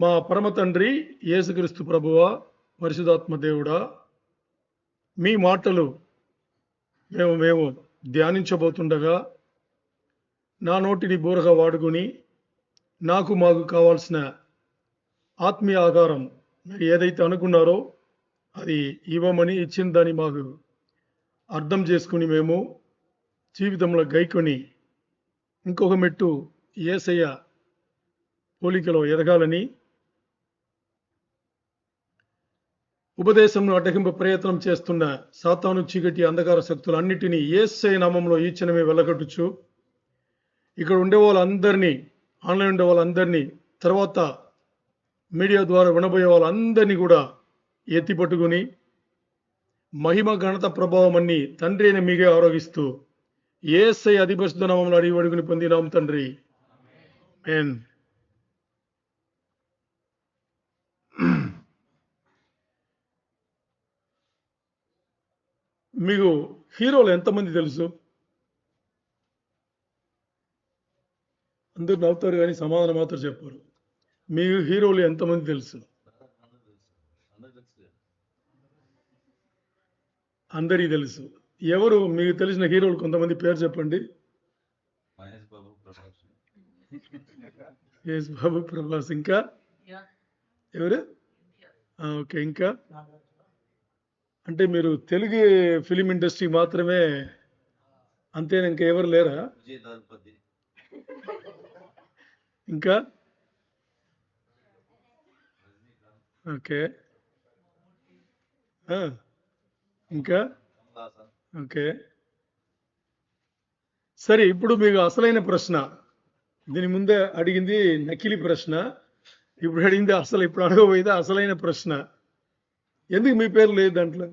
మా పరమ తండ్రి యేసుక్రీస్తు ప్రభువా, పరిశుధాత్మ దేవుడా, మీ మాటలు మేము ధ్యానించబోతుండగా నా నోటిని బూరగా వాడుకొని మాకు కావాల్సిన ఆత్మీయ ఆధారం మీరు ఏదైతే అనుకున్నారో అది ఇవ్వమని, ఇచ్చిన దాన్ని మాకు అర్థం చేసుకుని మేము జీవితంలో గైకొని ఇంకొక మెట్టు యేసయ్య పోలికలో ఎదగాలని, ఉపదేశంను అడ్డగింప ప్రయత్నం చేస్తున్న సాతాను చీకటి అంధకార శక్తులన్నిటినీ యేసయ్య నామంలో ఈ క్షణమే వెళ్ళగొట్టుచు, ఇక్కడ ఉండే వాళ్ళందరినీ, ఆన్లైన్ ఉండే వాళ్ళందరినీ, తర్వాత మీడియా ద్వారా వినబోయే వాళ్ళందరినీ కూడా ఎత్తి పట్టుకుని మహిమ ఘనత ప్రభావం అన్ని తండ్రి అయిన మీగే ఆరోగిస్తూ యేసయ్య అతి పరిశుద్ధ నామములో అడిగి అడుగుని పొందినాం తండ్రి. ఆమేన్. మీకు హీరోలు ఎంతమంది తెలుసు? అందరు నవ్వుతారు కానీ సమాధానం మాత్రం చెప్పారు. మీకు హీరోలు ఎంతమంది తెలుసు? అందరికీ తెలుసు. ఎవరు మీకు తెలిసిన హీరోలు కొంతమంది పేరు చెప్పండి. మహేష్ బాబు, ప్రభాస్, ఇంకా ఎవరు? ఓకే, ఇంకా అంటే మీరు తెలుగు ఫిలిం ఇండస్ట్రీ మాత్రమే అంతేనా? ఇంకా ఎవరు లేరా? ఇంకా ఓకే, ఇంకా ఓకే. సరే, ఇప్పుడు మీకు అసలైన ప్రశ్న. దీని ముందే అడిగింది నకిలీ ప్రశ్న, ఇప్పుడు అడిగింది ఇప్పుడు అడగబోయేది అసలైన ప్రశ్న. ఎందుకు మీ పేరు లేదు దాంట్లో?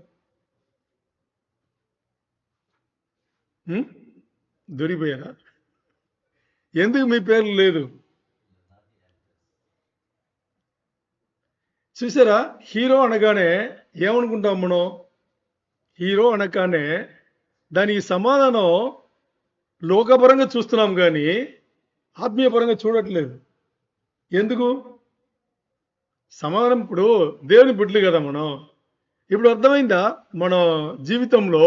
దొరికిపోయారా? ఎందుకు మీ పేరు లేదు? చూసారా, హీరో అనగానే ఏమనుకుంటాం మనం? హీరో అనగానే దానికి సమాధానం లోకపరంగా చూస్తున్నాం కానీ ఆత్మీయపరంగా చూడట్లేదు. ఎందుకు? సమాధానం ఇప్పుడు దేవుని బిడ్డలు కదా మనం. ఇప్పుడు అర్థమైందా? మన జీవితంలో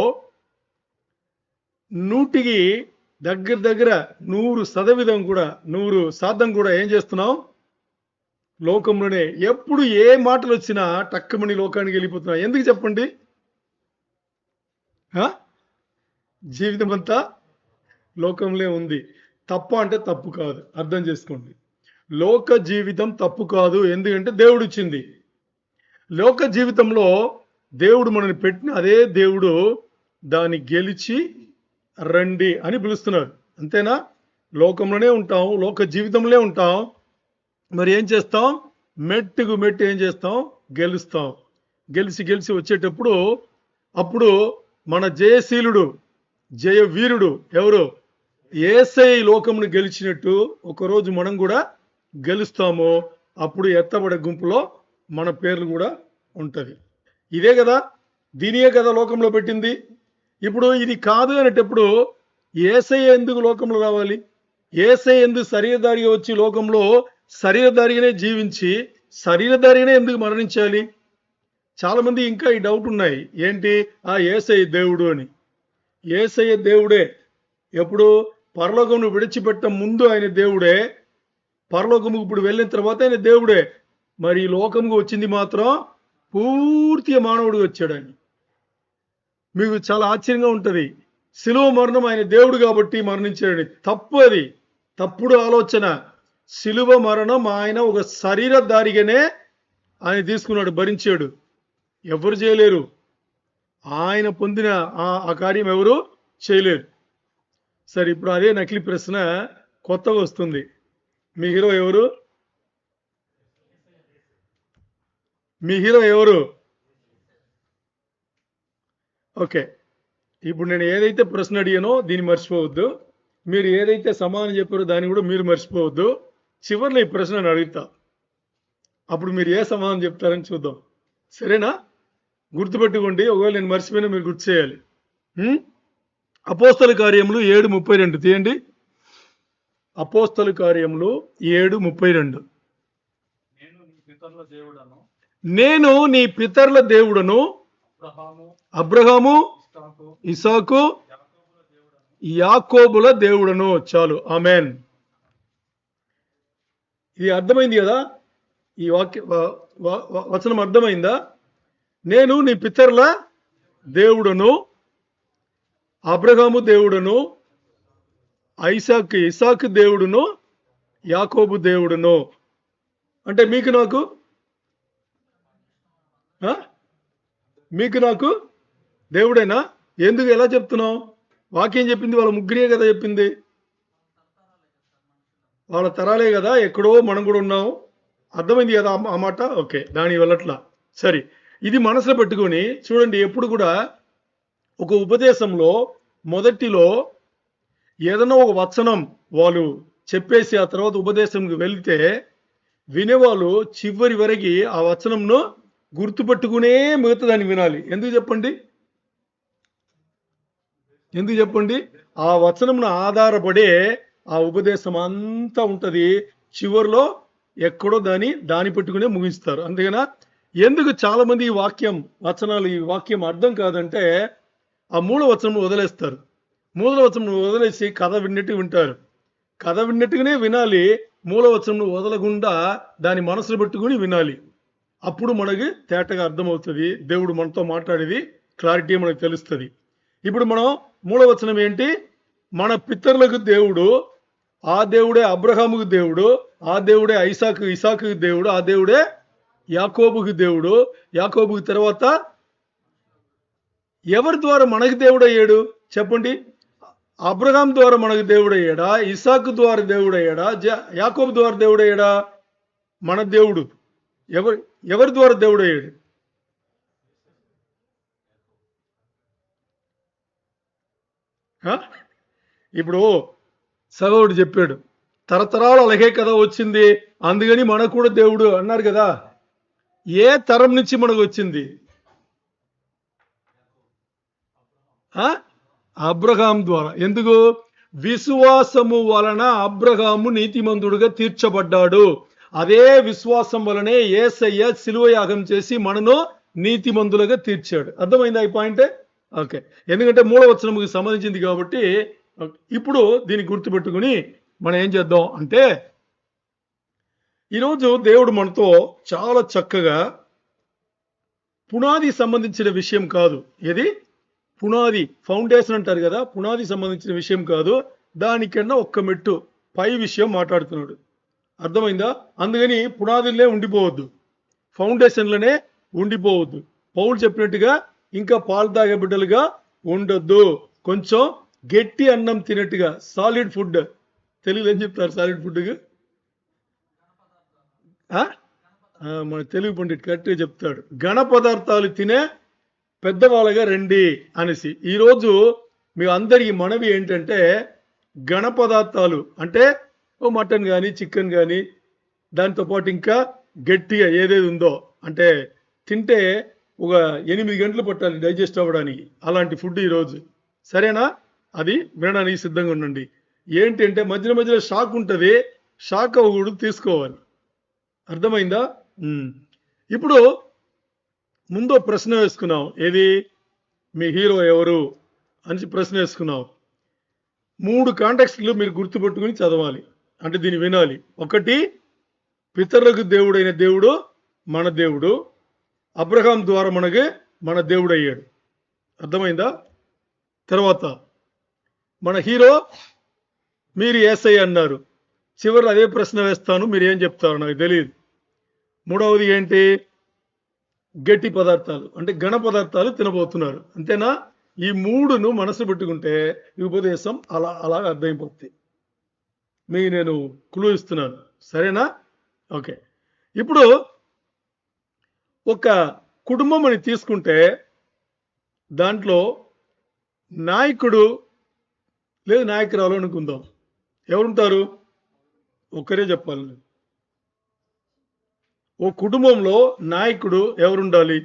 100కి దగ్గర 100% కూడా 100% కూడా ఏం చేస్తున్నాం? లోకంలోనే ఎప్పుడు ఏ మాటలు వచ్చినా టక్కుమని లోకానికి వెళ్ళిపోతున్నా. ఎందుకు చెప్పండి? జీవితం అంతా లోకంలో ఉంది. తప్ప అంటే తప్పు కాదు, అర్థం చేసుకోండి. లోక జీవితం తప్పు కాదు, ఎందుకంటే దేవుడు ఇచ్చింది. లోక జీవితంలో దేవుడు మనల్ని పెట్టిన అదే దేవుడు దాన్ని గెలిచి రండి అని పిలుస్తున్నాడు. అంతేనా? లోకంలోనే ఉంటాం, లోక జీవితంలో ఉంటాం. మరి ఏం చేస్తాం? మెట్టుకు మెట్టు ఏం చేస్తాం? గెలుస్తాం. గెలిచి వచ్చేటప్పుడు అప్పుడు మన జయశీలుడు, జయ వీరుడు ఎవరు? యేసయ్య లోకమును గెలిచినట్టు ఒకరోజు మనం కూడా గెలుస్తాము. అప్పుడు ఎత్తబడే గుంపులో మన పేర్లు కూడా ఉంటుంది. ఇదే కదా, దీనియే కదా లోకంలో పెట్టింది. ఇప్పుడు ఇది కాదు అనేటప్పుడు యేసయ్య ఎందుకు లోకంలో రావాలి? యేసయ్య ఎందుకు శరీరధారిగా వచ్చి లోకంలో శరీరధారిగానే జీవించి శరీరధారిగానే ఎందుకు మరణించాలి? చాలా మంది ఇంకా ఈ డౌట్ ఉన్నాయి. ఏంటి? యేసయ్య దేవుడు అని. యేసయ్య దేవుడే. ఎప్పుడు? పరలోకమును విడిచిపెట్ట ముందు ఆయన దేవుడే, పరలోకముకు ఇప్పుడు వెళ్ళిన తర్వాత ఆయన దేవుడే. మరి ఈ లోకముకు వచ్చింది మాత్రం పూర్తిగా మానవుడిగా వచ్చాడు ఆయన. మీకు చాలా ఆశ్చర్యంగా ఉంటుంది. శిలువ మరణం ఆయన దేవుడు కాబట్టి మరణించాడని. తప్పు, అది తప్పుడు ఆలోచన. శిలువ మరణం ఆయన ఒక శరీరధారిగానే ఆయన తీసుకున్నాడు, భరించాడు. ఎవరు చేయలేరు. ఆయన పొందిన ఆ కార్యం ఎవరు చేయలేరు. సరే, ఇప్పుడు అదే నకిలీ ప్రశ్న కొత్తగా వస్తుంది. మీ హీరో ఎవరు? మీ హీరో ఎవరు? ఓకే, ఇప్పుడు నేను ఏదైతే ప్రశ్న అడిగానో దీన్ని మర్చిపోవద్దు. మీరు ఏదైతే సమాధానం చెప్పారో దాన్ని కూడా మీరు మర్చిపోవద్దు. చివరిలో ఈ ప్రశ్న నేను అడుగుతా, అప్పుడు మీరు ఏ సమాధానం చెప్తారని చూద్దాం. సరేనా? గుర్తుపెట్టుకోండి. ఒకవేళ నేను మర్చిపోయినా మీరు గుర్తు చేయాలి. అపోస్తల కార్యములు 7:32 తీయండి. అపోస్తల కార్యములు 7:32. నేను నీ పితరుల దేవుడను, అబ్రహాము, ఇసాకు, యాకోబుల దేవుడను. చాలు, ఆమెన్. ఇది అర్థమైంది కదా? ఈ వచనం అర్థమైందా? నేను నీ పితరుల దేవుడను, అబ్రహాము దేవుడను, ఇసాకు దేవుడును, యాకోబు దేవుడును. అంటే మీకు నాకు దేవుడేనా? ఎందుకు, ఎలా చెప్తున్నావు? వాక్యం చెప్పింది వాళ్ళ ముగ్గురే కదా చెప్పింది. వాళ్ళ తరాలే కదా, ఎక్కడో మనం కూడా ఉన్నాం. అర్థమైంది కదా ఆ మాట? ఓకే, దాని వల్లట్లా. సరే, ఇది మనసులో పెట్టుకొని చూడండి. ఎప్పుడు కూడా ఒక ఉపదేశంలో మొదటిలో ఏదైనా ఒక వచనం వాళ్ళు చెప్పేసి ఆ తర్వాత ఉపదేశంకి వెళ్తే వినేవాళ్ళు చివరి వరకు ఆ వచనంను గుర్తుపెట్టుకునే మిగతా దాన్ని వినాలి. ఎందుకు చెప్పండి? ఆ వచనంను ఆధారపడే ఆ ఉపదేశం అంతా ఉంటది. చివరిలో ఎక్కడో దాన్ని పెట్టుకునే ముగిస్తారు. అందుకనా ఎందుకు చాలా మంది ఈ వాక్యం అర్థం కాదంటే ఆ మూల వచనం వదిలేస్తారు. మూల వచనం వదిలేసి కథ విన్నట్టు వింటారు. కథ విన్నట్టుగానే వినాలి. మూల వచనం వదలకుండా దాని మనసులో పెట్టుకుని వినాలి. అప్పుడు మనకి తేటగా అర్థమవుతుంది. దేవుడు మనతో మాట్లాడేది క్లారిటీ మనకు తెలుస్తుంది. ఇప్పుడు మనం మూలవచనం ఏంటి? మన పితరులకు దేవుడు, ఆ దేవుడే అబ్రహాముకు దేవుడు, ఆ దేవుడే ఇసాకుకి దేవుడు, ఆ దేవుడే యాకోబుకి దేవుడు. యాకోబుకి తర్వాత ఎవరి ద్వారా మనకు దేవుడు అయ్యాడు చెప్పండి? అబ్రహాం ద్వారా మనకు దేవుడు అయ్యాడా? ఇసాకు ద్వారా దేవుడు అయ్యాడా? యాకోబు ద్వారా దేవుడు అయ్యాడా? మన దేవుడు ఎవరి ద్వారా దేవుడు అయ్యాడు? ఇప్పుడు సగవుడు చెప్పాడు, తరతరాలు అలాగే కదా వచ్చింది, అందుకని మనకు కూడా దేవుడు అన్నారు కదా. ఏ తరం నుంచి మనకు వచ్చింది? అబ్రహాం ద్వారా. ఎందుకు? విశ్వాసము వలన అబ్రహాము నీతిమంతుడుగా తీర్చబడ్డాడు. అదే విశ్వాసం వలనే యేసయ్య శిలువ యాగం చేసి మనను నీతిమంతులుగా తీర్చాడు. అర్థమైందా ఈ పాయింట్? ఓకే, ఎందుకంటే మూలవచనముకి సంబంధించింది కాబట్టి. ఇప్పుడు దీన్ని గుర్తుపెట్టుకుని మనం ఏం చేద్దాం అంటే, ఈరోజు దేవుడు మనతో చాలా చక్కగా పునాది సంబంధించిన విషయం కాదు. ఏది పునాది, ఫౌండేషన్ అంటారు కదా, పునాది సంబంధించిన విషయం కాదు, దానికన్నా ఒక్క మెట్టు పై విషయం మాట్లాడుతున్నాడు. అర్థమైందా? అందుకని పునాదులనే ఉండిపోవద్దు, ఫౌండేషన్లనే ఉండిపోవద్దు. పౌలు చెప్పినట్టుగా ఇంకా పాలు తాగే బిడ్డలుగా ఉండొద్దు. కొంచెం గట్టి అన్నం తినట్టుగా, సాలిడ్ ఫుడ్. తెలుగులో ఏం చెప్తారు సాలిడ్ ఫుడ్గా? మన తెలుగు పండిట్ కరెక్ట్గా చెప్తాడు, ఘన పదార్థాలు తినే పెద్దవాళ్ళగా రండి అనేసి. ఈరోజు మీ అందరికి మనవి ఏంటంటే, ఘన పదార్థాలు అంటే మటన్ కానీ చికెన్ కానీ, దాంతోపాటు ఇంకా గట్టిగా ఏదేది ఉందో అంటే తింటే ఒక 8 గంటలు పట్టాలి డైజెస్ట్ అవ్వడానికి, అలాంటి ఫుడ్ ఈరోజు. సరేనా? అది వినడానికి సిద్ధంగా ఉండండి. ఏంటంటే మధ్యలో షాక్ ఉంటుంది, షాక్ అవ్వకూడదు, తీసుకోవాలి. అర్థమైందా? ఇప్పుడు ముందు ప్రశ్న వేసుకున్నాం, ఏది మీ హీరో ఎవరు అని ప్రశ్న వేసుకున్నాం. 3 కాంటెక్స్ట్లు మీరు గుర్తుపెట్టుకుని చదవాలి, అంటే దీన్ని వినాలి. ఒకటి, పితరులకు దేవుడైన దేవుడు మన దేవుడు, అబ్రహాం ద్వారా మన దేవుడు అయ్యాడు. అర్థమైందా? తర్వాత మన హీరో మీరు యేసయ్య అన్నారు. చివరి అదే ప్రశ్న వేస్తాను, మీరు ఏం చెప్తారు నాకు తెలియదు. మూడవది ఏంటి? గట్టి పదార్థాలు అంటే ఘన పదార్థాలు తినబోతున్నారు. అంతేనా? ఈ 3ను మనసు పెట్టుకుంటే ఈ ఉపదేశం అలా అర్థమైపోతుంది. మీకు నేను క్లూ ఇస్తున్నాను. సరేనా? ఓకే, ఇప్పుడు ఒక కుటుంబం అని తీసుకుంటే దాంట్లో నాయకుడు లేదు నాయకురాలు అనుకుందాం. ఎవరుంటారు? ఒక్కరే చెప్పాలి. ఓ కుటుంబంలో నాయకుడు ఎవరుండాలి?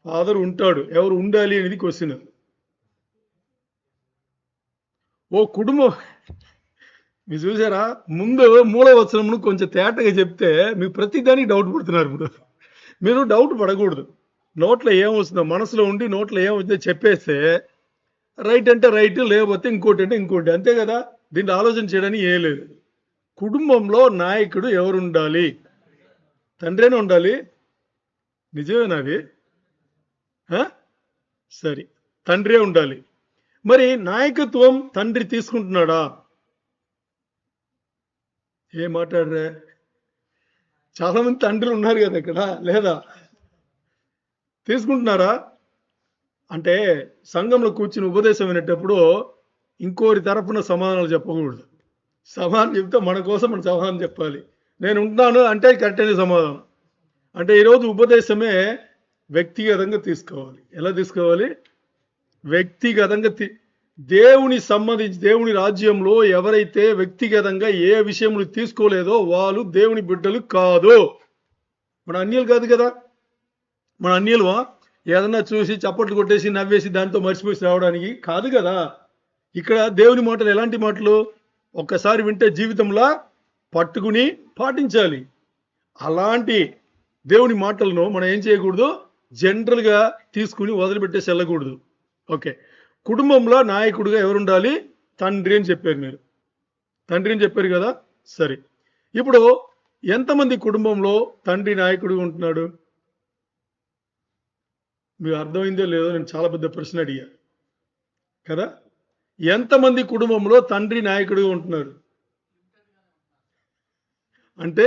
ఫాదర్ ఉంటాడు. ఎవరు ఉండాలి అనేది క్వశ్చన్. ఓ కుటుంబం మీరు చూసారా? ముందు మూల వచనమును కొంచెం తేటగా చెప్తే మీకు ప్రతిదానికి డౌట్ పడుతున్నారు. ఇప్పుడు మీరు డౌట్ పడకూడదు. నోట్లో ఏమొస్తుందో మనసులో ఉండి నోట్లో ఏమొస్తుందో చెప్పేస్తే రైట్ అంటే రైట్, లేకపోతే ఇంకోటి అంటే ఇంకోటి, అంతే కదా. దీంట్లో ఆలోచన చేయడానికి ఏం లేదు. కుటుంబంలో నాయకుడు ఎవరు ఉండాలి? తండ్రేనే ఉండాలి. నిజమేనా అది? సరే, తండ్రే ఉండాలి. మరి నాయకత్వం తండ్రి తీసుకుంటున్నాడా? ఏం మాట్లాడరే? చాలా మంది తండ్రులు ఉన్నారు కదా ఇక్కడ, లేదా? తీసుకుంటున్నారా? అంటే సంఘంలో కూర్చుని ఉపదేశం వినేటప్పుడు ఇంకోరి తరపున సమాధానాలు చెప్పకూడదు. సమాధానం చెప్తే మన కోసం మనం సమాధానం చెప్పాలి. నేను ఉంటున్నాను అంటే కరెక్ట్ అనే సమాధానం. అంటే ఈరోజు ఉపదేశమే వ్యక్తిగతంగా తీసుకోవాలి. ఎలా తీసుకోవాలి? వ్యక్తిగతంగా దేవుని సంబంధించి దేవుని రాజ్యంలో ఎవరైతే వ్యక్తిగతంగా ఏ విషయములు తీసుకోలేదో వాళ్ళు దేవుని బిడ్డలు కాదు. మన అన్యులు కాదు కదా. మన అన్యులమా? ఏదన్నా చూసి చప్పట్లు కొట్టేసి నవ్వేసి దాంతో మర్చిపోయి రావడానికి కాదు కదా. ఇక్కడ దేవుని మాటలు ఎలాంటి మాటలు? ఒక్కసారి వింటే జీవితంలో పట్టుకుని పాటించాలి. అలాంటి దేవుని మాటలను మనం ఏం చేయకూడదు? జనరల్గా తీసుకుని వదిలిపెట్టేసి వెళ్ళకూడదు. ఓకే, కుటుంబంలో నాయకుడిగా ఎవరు ఉండాలి? తండ్రి అని చెప్పారు. మీరు తండ్రి అని చెప్పారు కదా. సరే, ఇప్పుడు ఎంతమంది కుటుంబంలో తండ్రి నాయకుడిగా ఉంటున్నాడు? మీకు అర్థమైందో లేదో నేను చాలా పెద్ద ప్రశ్న అడిగా కదా. ఎంతమంది కుటుంబంలో తండ్రి నాయకుడిగా ఉంటున్నారు? అంటే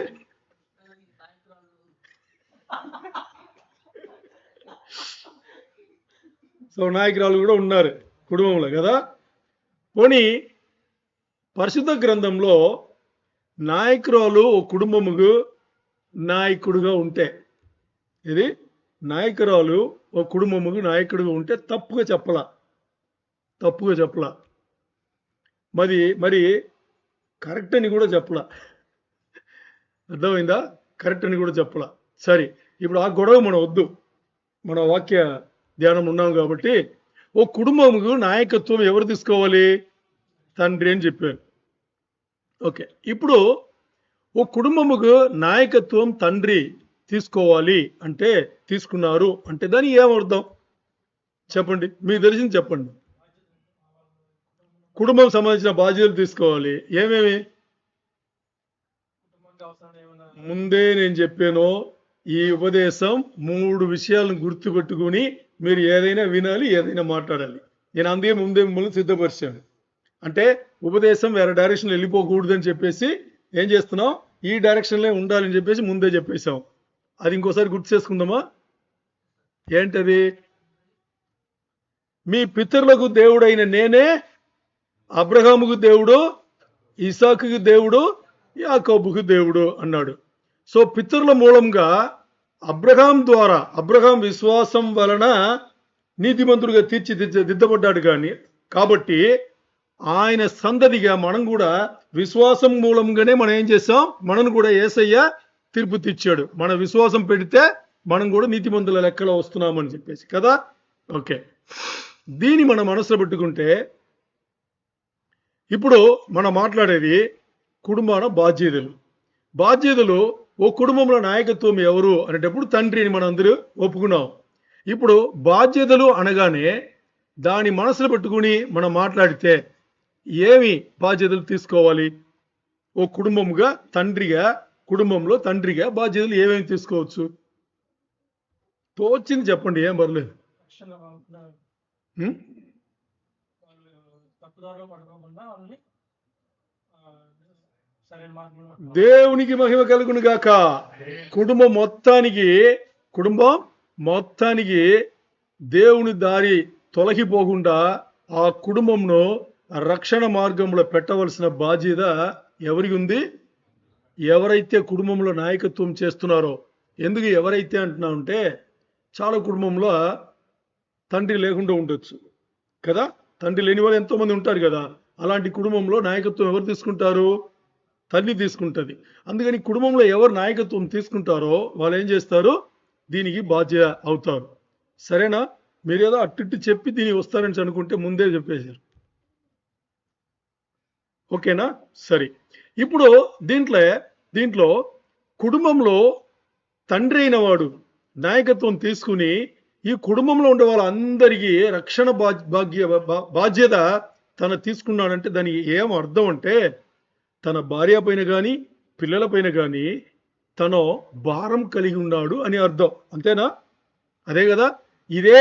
సో నాయకురాలు కూడా ఉన్నారు కుటుంబంలో కదా. పోనీ పరిశుద్ధ గ్రంథంలో నాయకురాలు ఓ కుటుంబముకు నాయకుడుగా ఉంటే, ఇది నాయకురాలు ఓ కుటుంబముకు నాయకుడిగా ఉంటే తప్పుగా చెప్పలా. మరి కరెక్ట్ అని కూడా చెప్పలా. అర్థమైందా? కరెక్ట్ అని కూడా చెప్పలా. సరే, ఇప్పుడు ఆ గొడవ మనం వద్దు. మన వాక్య ధ్యానం ఉన్నాం కాబట్టి ఓ కుటుంబముకు నాయకత్వం ఎవరు తీసుకోవాలి? తండ్రి అని చెప్పారు. ఓకే, ఇప్పుడు ఓ కుటుంబముకు నాయకత్వం తండ్రి తీసుకోవాలి అంటే, తీసుకున్నారు అంటే దాన్ని ఏమర్థం చెప్పండి? మీకు తెలిసింది చెప్పండి. కుటుంబం సంబంధించిన బాధ్యతలు తీసుకోవాలి. ఏమేమి? ముందే నేను చెప్పాను, ఈ ఉపదేశం 3 విషయాలను గుర్తుపెట్టుకుని మీరు ఏదైనా వినాలి, ఏదైనా మాట్లాడాలి. నేను అందుకే ముందే మిమ్మల్ని సిద్ధపరిచాను. అంటే ఉపదేశం వేరే డైరెక్షన్ వెళ్ళిపోకూడదు అని చెప్పేసి ఏం చేస్తున్నాం? ఈ డైరెక్షన్లో ఉండాలని చెప్పేసి ముందే చెప్పేశాం. అది ఇంకోసారి గుర్తు చేసుకుందామా? ఏంటది? మీ పితరులకు దేవుడైన నేనే అబ్రహాముకు దేవుడు, ఇసాకుకు దేవుడు, యాకోబుకు దేవుడు అన్నాడు. సో పితరుల మూలంగా అబ్రహాం ద్వారా, అబ్రహాం విశ్వాసం వలన నీతిమంతుడిగా తీర్చిదిద్దబడ్డాడు. కానీ కాబట్టి ఆయన సంతతిగా మనం కూడా విశ్వాసం మూలంగానే మనం ఏం చేసాం? మనం కూడా యేసయ్య తీర్పు తెచ్చాడు. మన విశ్వాసం పెడితే మనం కూడా నీతిమంతుల లెక్కలో వస్తున్నామని చెప్పేసి కదా. ఓకే, దీన్ని మనం మనసులో పెట్టుకుంటే ఇప్పుడు మనం మాట్లాడేది కుటుంబాల బాధ్యతలు. ఓ కుటుంబంలో నాయకత్వం ఎవరు అనేటప్పుడు తండ్రిని మనం అందరూ ఒప్పుకున్నాం. ఇప్పుడు బాధ్యతలు అనగానే దాని మనసులో పెట్టుకుని మనం మాట్లాడితే ఏమి బాధ్యతలు తీసుకోవాలి? ఓ కుటుంబముగా తండ్రిగా, కుటుంబంలో తండ్రిగా బాధ్యతలు ఏమేమి తీసుకోవచ్చు? తోచింది చెప్పండి, ఏం పర్లేదు. దేవునికి మహిమ కలుగును గాక. కుటుంబం మొత్తానికి దేవుని దారి తొలగిపోకుండా ఆ కుటుంబంను రక్షణ మార్గంలో పెట్టవలసిన బాధ్యత ఎవరికి ఉంది? ఎవరైతే కుటుంబంలో నాయకత్వం చేస్తున్నారో. ఎందుకు ఎవరైతే అంటున్నామంటే చాలా కుటుంబంలో తండ్రి లేకుండా ఉండొచ్చు కదా. తండ్రి లేని వాళ్ళు ఎంతో మంది ఉంటారు కదా. అలాంటి కుటుంబంలో నాయకత్వం ఎవరు తీసుకుంటారు? తల్లి తీసుకుంటుంది. అందుకని కుటుంబంలో ఎవరు నాయకత్వం తీసుకుంటారో వాళ్ళు ఏం చేస్తారు? దీనికి బాధ్యత అవుతారు. సరేనా? మీరేదో అట్టిట్టు చెప్పి దీనికి వస్తారని అనుకుంటే ముందే చెప్పేశారు. ఓకేనా? సరే. ఇప్పుడు దీంట్లో కుటుంబంలో తండ్రి అయిన వాడు నాయకత్వం తీసుకుని ఈ కుటుంబంలో ఉండే వాళ్ళందరికీ రక్షణ బాధ్యత తను తీసుకున్నాడంటే దానికి ఏం అర్థం అంటే తన భార్య పైన కానీ పిల్లల పైన కానీ తను భారం కలిగి ఉన్నాడు అని అర్థం. అంతేనా? అదే కదా. ఇదే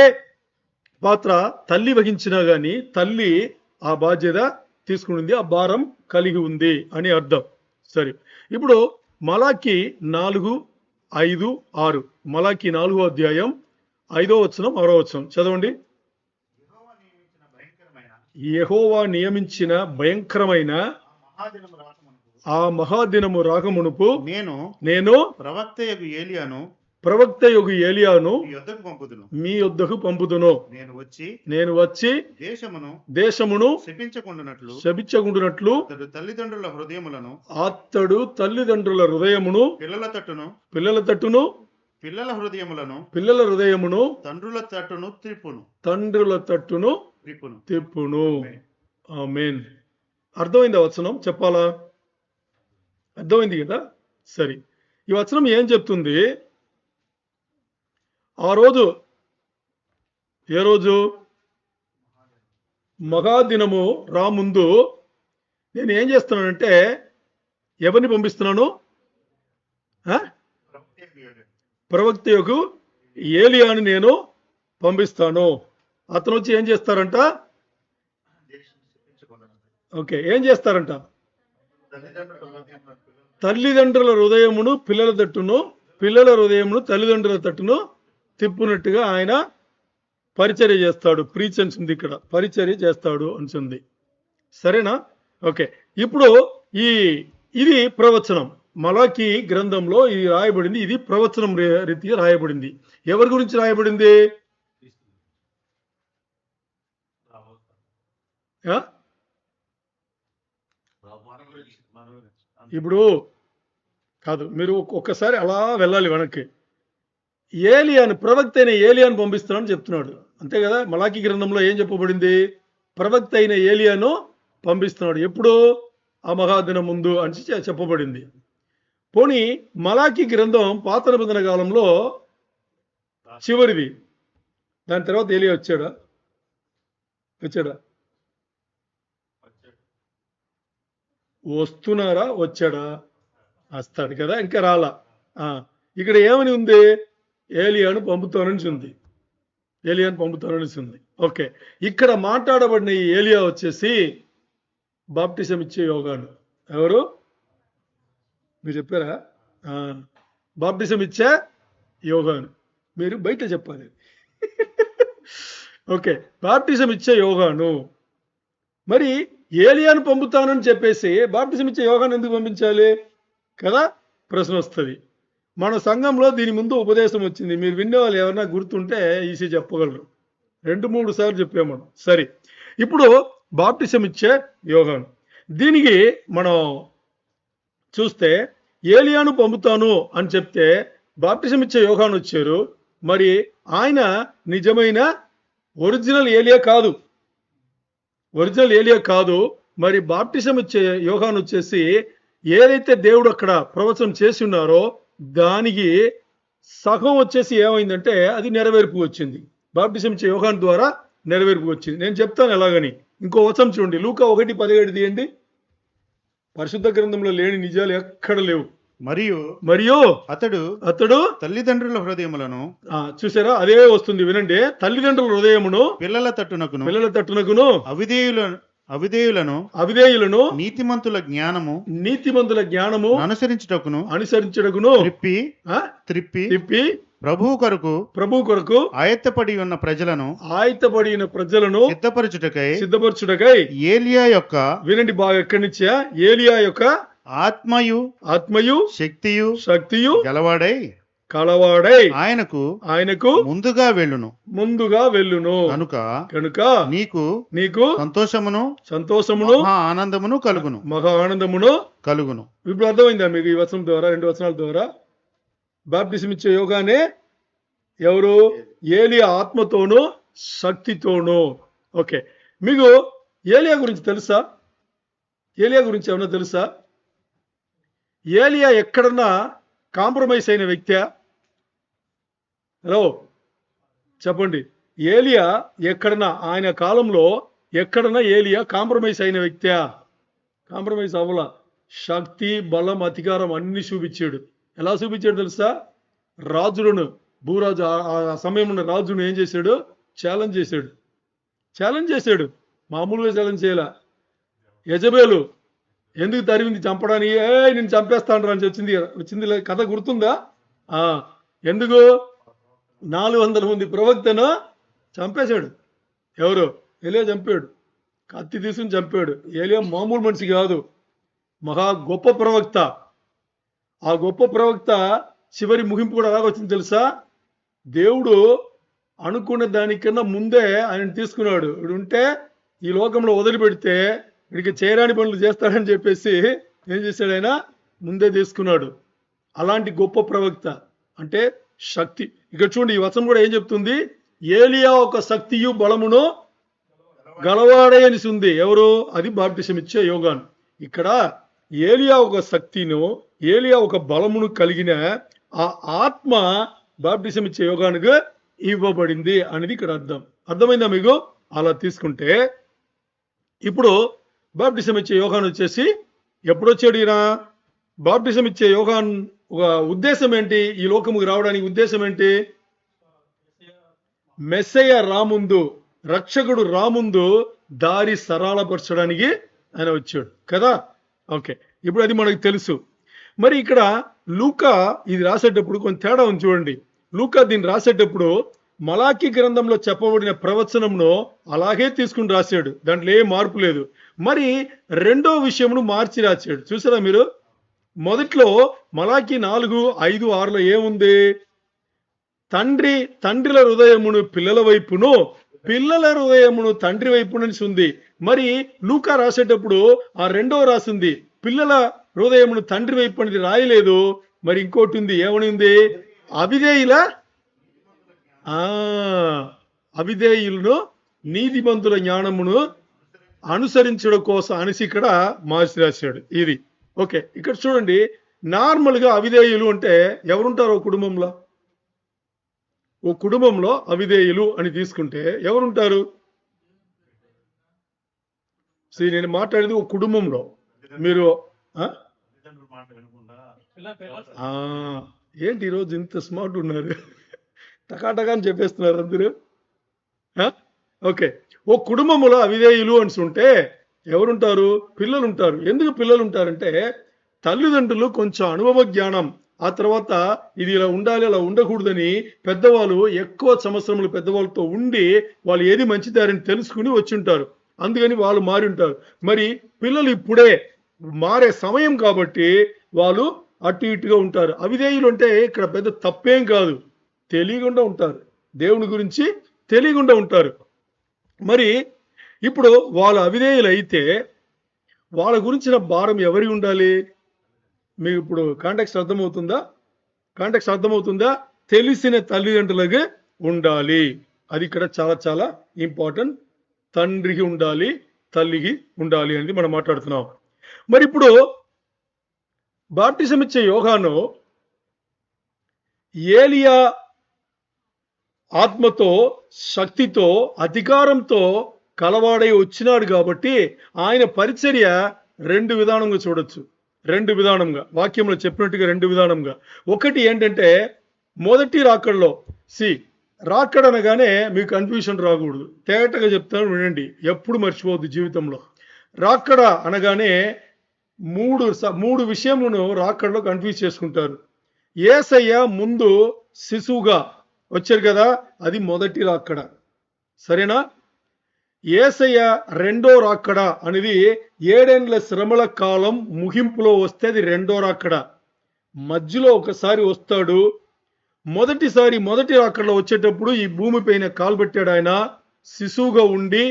పాత్ర తల్లి వహించినా కానీ తల్లి ఆ బాధ్యత తీసుకునింది, ఆ భారం కలిగి ఉంది అని అర్థం. సరే. ఇప్పుడు మలాకి 4, 5, 6 మలాకి 4వ అధ్యాయం 5వ వచనం 6వ వచనం చదవండి. యెహోవా నియమించిన భయంకరమైన ఆ మహాదినము రాకమునుపు నేను ప్రవక్త యొగు ఏలియాను మీ యొద్దకు పంపుదును. నేను వచ్చి దేశమును శపించకుండునట్లు అతడు తల్లిదండ్రుల హృదయమును పిల్లల తట్టును పిల్లల హృదయమును తండ్రుల తట్టును తిప్పును. ఆమేన్. అర్థమైందా వచనం? చెప్పాలా? అర్థమైంది కదా. సరే. ఈ వచనం ఏం చెప్తుంది? ఆ రోజు ఏ రోజు? మహాదినము రాముందు నేను ఏం చేస్తున్నానంటే ఎవరిని పంపిస్తున్నాను? ప్రవక్త యొగు ఏలియాని నేను పంపిస్తాను. అతను వచ్చి ఏం చేస్తారంట? ఓకే, ఏం చేస్తారంట? తల్లిదండ్రుల హృదయమును పిల్లల తట్టును పిల్లల హృదయమును తల్లిదండ్రుల తట్టును తిప్పునట్టుగా ఆయన పరిచర్య చేస్తాడు. ప్రీచెన్స్ ఉంది ఇక్కడ, పరిచర్య చేస్తాడు అని. సరేనా? ఓకే. ఇప్పుడు ఇది ప్రవచనం. మలాకి గ్రంథంలో ఇది రాయబడింది. ఇది ప్రవచనం రీతిగా రాయబడింది. ఎవరి గురించి రాయబడింది? ఇప్పుడు కాదు, మీరు ఒక్కసారి అలా వెళ్ళాలి వెనక్కి. ఏలియాను, ప్రవక్త అయిన ఏలియాను పంపిస్తున్నాను చెప్తున్నాడు. అంతే కదా. మలాకి గ్రంథంలో ఏం చెప్పబడింది? ప్రవక్త అయిన ఏలియాను పంపిస్తున్నాడు. ఎప్పుడు? ఆ మహాదినం ముందు అని చెప్పబడింది. పోనీ మలాకి గ్రంథం పాత నిబంధన కాలంలో చివరిది. దాని తర్వాత ఏలియా వచ్చాడా? వస్తున్నారా? వచ్చాడా? వస్తాడు కదా, ఇంకా రాలా. ఇక్కడ ఏమని ఉంది? ఏలియాను పంపుతానని ఉంది. ఓకే. ఇక్కడ మాట్లాడబడిన ఈ ఏలియా వచ్చేసి బాప్టిజం ఇచ్చే యోగాను. ఎవరు? మీరు చెప్పారా? బాప్టిజం ఇచ్చే యోగాను. మీరు బయట చెప్పాలి. ఓకే, బాప్టిజం ఇచ్చే యోగాను. మరి ఏలియాను పంపుతానని చెప్పేసి బాప్టిజం ఇచ్చే యోగాను ఎందుకు పంపించాలి కదా? ప్రశ్న వస్తుంది. మన సంఘంలో దీని ముందు ఉపదేశం వచ్చింది. మీరు వినే వాళ్ళు ఎవరన్నా గుర్తుంటే ఈసీ చెప్పగలరు. 2-3 సార్లు చెప్పాము మనం. సరే. ఇప్పుడు బాప్టిజం ఇచ్చే యోగాను, దీనికి మనం చూస్తే ఏలియాను పంపుతాను అని చెప్తే బాప్టిజం ఇచ్చే యోగాను వచ్చారు. మరి ఆయన నిజమైన ఒరిజినల్ ఏలియా కాదు. మరి బాప్టిజం ఇచ్చే యోగాను వచ్చేసి ఏదైతే దేవుడు అక్కడ ప్రవచనం చేసి ఉన్నారో దానికి సగం వచ్చేసి ఏమైందంటే అది నెరవేర్పు వచ్చింది. బాప్టిజం ఇచ్చే యోహాను ద్వారా నెరవేర్పు వచ్చింది. నేను చెప్తాను ఎలాగని. ఇంకో వచనం చూడండి. లూకా 1:17 తీయండి. పరిశుద్ధ గ్రంథంలో లేని నిజాలు ఎక్కడ లేవు. మరియు అతడు తల్లిదండ్రుల హృదయములను, చూసారా? అదే వస్తుంది, వినండి. తల్లిదండ్రుల హృదయమును పిల్లల తట్టునకును అవిధేయులను నీతిమంతుల జ్ఞానము అనుసరించుటకును త్రిప్పి ప్రభువు కొరకు ఆయత్తపడి ఉన్న ప్రజలను సిద్ధపరచుటకై ఏలియా యొక్క, వినండి బాగా, ఎక్కడి నుంచా? ఏలియా యొక్క ఆత్మయు శక్తియు కలవాడై ఆయనకు ముందుగా వెళ్ళును కనుక నీకు సంతోషమును మహా ఆనందమును కలుగును. ఇప్పుడు అర్థమైందా మీకు ఈ వచనం ద్వారా, 2 వచనాల ద్వారా? బాప్టిజం ఇచ్చే యోగానే ఎవరు? ఏలియా ఆత్మతోనూ శక్తితోనూ. ఓకే, మీకు ఏలియా గురించి తెలుసా? ఏలియా గురించి ఏమన్నా తెలుసా? ఏలియా ఎక్కడన్నా కాంప్రమైజ్ అయిన వ్యక్తి? హలో చెప్పండి. ఏలియా ఎక్కడన్నా ఆయన కాలంలో ఎక్కడన్నా ఏలియా కాంప్రమైజ్ అయిన వ్యక్తి? కాంప్రమైజ్ అవ్వాల. శక్తి, బలం, అధికారం అన్ని చూపించాడు. ఎలా చూపించాడు తెలుసా? రాజులను, భూరాజు, ఆ సమయంలో రాజును ఏం చేశాడు? ఛాలెంజ్ చేశాడు. మామూలుగా ఛాలెంజ్ చేయాల. యజబేలు ఎందుకు తరిమింది చంపడానికి? నేను చంపేస్తాను అని వచ్చింది కథ గుర్తుందా? ఎందుకు? 400 మంది ప్రవక్తను చంపేశాడు. ఎవరు? ఏలియా చంపాడు. కత్తి తీసుకుని చంపాడు. ఏలియా మామూలు మనిషి కాదు, మహా గొప్ప ప్రవక్త. ఆ గొప్ప ప్రవక్త చివరి ముగింపు కూడా ఎలాగొచ్చింది తెలుసా? దేవుడు అనుకున్న దానికన్నా ముందే ఆయన తీసుకున్నాడు. ఇప్పుడు ఉంటే ఈ లోకంలో వదిలిపెడితే వీడికి చేయరాని పనులు చేస్తాడని చెప్పేసి ఏం చేశాడు? ఆయన ముందే తీసుకున్నాడు. అలాంటి గొప్ప ప్రవక్త అంటే శక్తి. ఇక్కడ చూడండి, ఈ వచనం కూడా ఏం చెప్తుంది? ఏలియా ఒక శక్తియు బలమును గలవాడే అనేసి ఉంది. ఎవరు? అది బాప్టిజం ఇచ్చే యోహాను. ఇక్కడ ఏలియా ఒక శక్తిను, ఏలియా ఒక బలమును కలిగిన ఆ ఆత్మ బాప్టిజం ఇచ్చే యోహానుకు ఇవ్వబడింది అనేది ఇక్కడ అర్థమైందా మీకు? అలా తీసుకుంటే ఇప్పుడు బాప్టిజం ఇచ్చే యోహాను వచ్చేసి ఎప్పుడు వచ్చాడు? ఈయన బాప్టిజం ఇచ్చే యోహాన్ ఒక ఉద్దేశం ఏంటి? ఈ లోకముకు రావడానికి ఉద్దేశం ఏంటి? మెస్సయ్య రాముందు, రక్షకుడు రాముందు దారి సరళపరచడానికి ఆయన వచ్చాడు కదా. ఓకే, ఇప్పుడు అది మనకు తెలుసు. మరి ఇక్కడ లూకా ఇది రాసేటప్పుడు కొంచెం తేడా ఉంది చూడండి. లూకా దీన్ని రాసేటప్పుడు మలాకి గ్రంథంలో చెప్పబడిన ప్రవచనంను అలాగే తీసుకుని రాశాడు. దాంట్లో ఏ మార్పు లేదు. మరి రెండో విషయమును మార్చి రాశాడు. చూసారా మీరు? మొదట్లో మలాకి 4, 5, 6లో ఏముంది? తండ్రిల హృదయమును పిల్లల వైపును, పిల్లల హృదయమును తండ్రి వైపును ఉంది. మరి లూకా రాసేటప్పుడు ఆ రెండో రాసింది పిల్లల హృదయమును తండ్రి వైపు అనేది రాయలేదు. మరి ఇంకోటి ఉంది, ఏమని ఉంది? అవిధేయులను నీతిమంతుల జ్ఞానమును అనుసరించడం కోసం అనేసి ఇక్కడ మార్చి రాశాడు. ఇది ఓకే. ఇక్కడ చూడండి, నార్మల్గా అవిధేయులు అంటే ఎవరుంటారు కుటుంబంలో? ఓ కుటుంబంలో అవిధేయులు అని తీసుకుంటే ఎవరుంటారు? నేను మాట్లాడేది ఓ కుటుంబంలో. మీరు ఏంటి ఈరోజు ఇంత స్మార్ట్ ఉన్నారు? టకాటకా అని చెప్పేస్తున్నారు అందరూ. ఓకే, ఓ కుటుంబంలో అవిధేయులు అని ఉంటే ఎవరుంటారు? పిల్లలు ఉంటారు. ఎందుకు పిల్లలు ఉంటారంటే తల్లిదండ్రులు కొంచెం అనుభవ జ్ఞానం, ఆ తర్వాత ఇది ఇలా ఉండాలి అలా ఉండకూడదని పెద్దవాళ్ళు ఎక్కువ సంవత్సరములు పెద్దవాళ్ళతో ఉండి వాళ్ళు ఏది మంచిదారని తెలుసుకుని వచ్చి ఉంటారు. అందుకని వాళ్ళు మారి ఉంటారు. మరి పిల్లలు ఇప్పుడే మారే సమయం కాబట్టి వాళ్ళు అటు ఇటుగా ఉంటారు. అవిధేయులు అంటే ఇక్కడ పెద్ద తప్పేం కాదు, తెలియకుండా ఉంటారు, దేవుని గురించి తెలియకుండా ఉంటారు. మరి ఇప్పుడు వాళ్ళు అవిధేయులు అయితే వాళ్ళ గురించిన భారం ఎవరికి ఉండాలి? మీకు ఇప్పుడు కాంటాక్ట్ అర్థమవుతుందా? తెలిసిన తల్లిదండ్రులకి ఉండాలి. అది ఇక్కడ చాలా చాలా ఇంపార్టెంట్. తండ్రికి ఉండాలి, తల్లికి ఉండాలి అనేది మనం మాట్లాడుతున్నాం. మరి ఇప్పుడు బాప్టిజం ఇచ్చే యోహాను ఏలియా ఆత్మతో, శక్తితో, అధికారంతో కలవాడై వచ్చినాడు కాబట్టి ఆయన పరిచర్య రెండు విధానంగా చూడొచ్చు. రెండు విధానంగా వాక్యంలో చెప్పినట్టుగా రెండు విధానంగా. ఒకటి ఏంటంటే మొదటి రాకడలో రాకడ అనగానే మీకు కన్ఫ్యూషన్ రాకూడదు, తేటగా చెప్తాను వినండి, ఎప్పుడు మర్చిపోవద్దు జీవితంలో. రాకడ అనగానే మూడు విషయములను రాకడలో కన్ఫ్యూజ్ చేసుకుంటారు. యేసయ్య ముందు శిశువుగా వచ్చారు కదా, అది మొదటి రాకడ, సరేనా? యేసయ్య రెండో రాకడ అనేది 7 ఏండ్ల శ్రమల కాలం ముగింపులో వస్తే అది రెండో రాకడ. మధ్యలో ఒకసారి వస్తాడు. మొదటి రాకడలో వచ్చేటప్పుడు ఈ భూమి పైన కాలు పెట్టాడు. ఆయన శిశువుగా ఉండి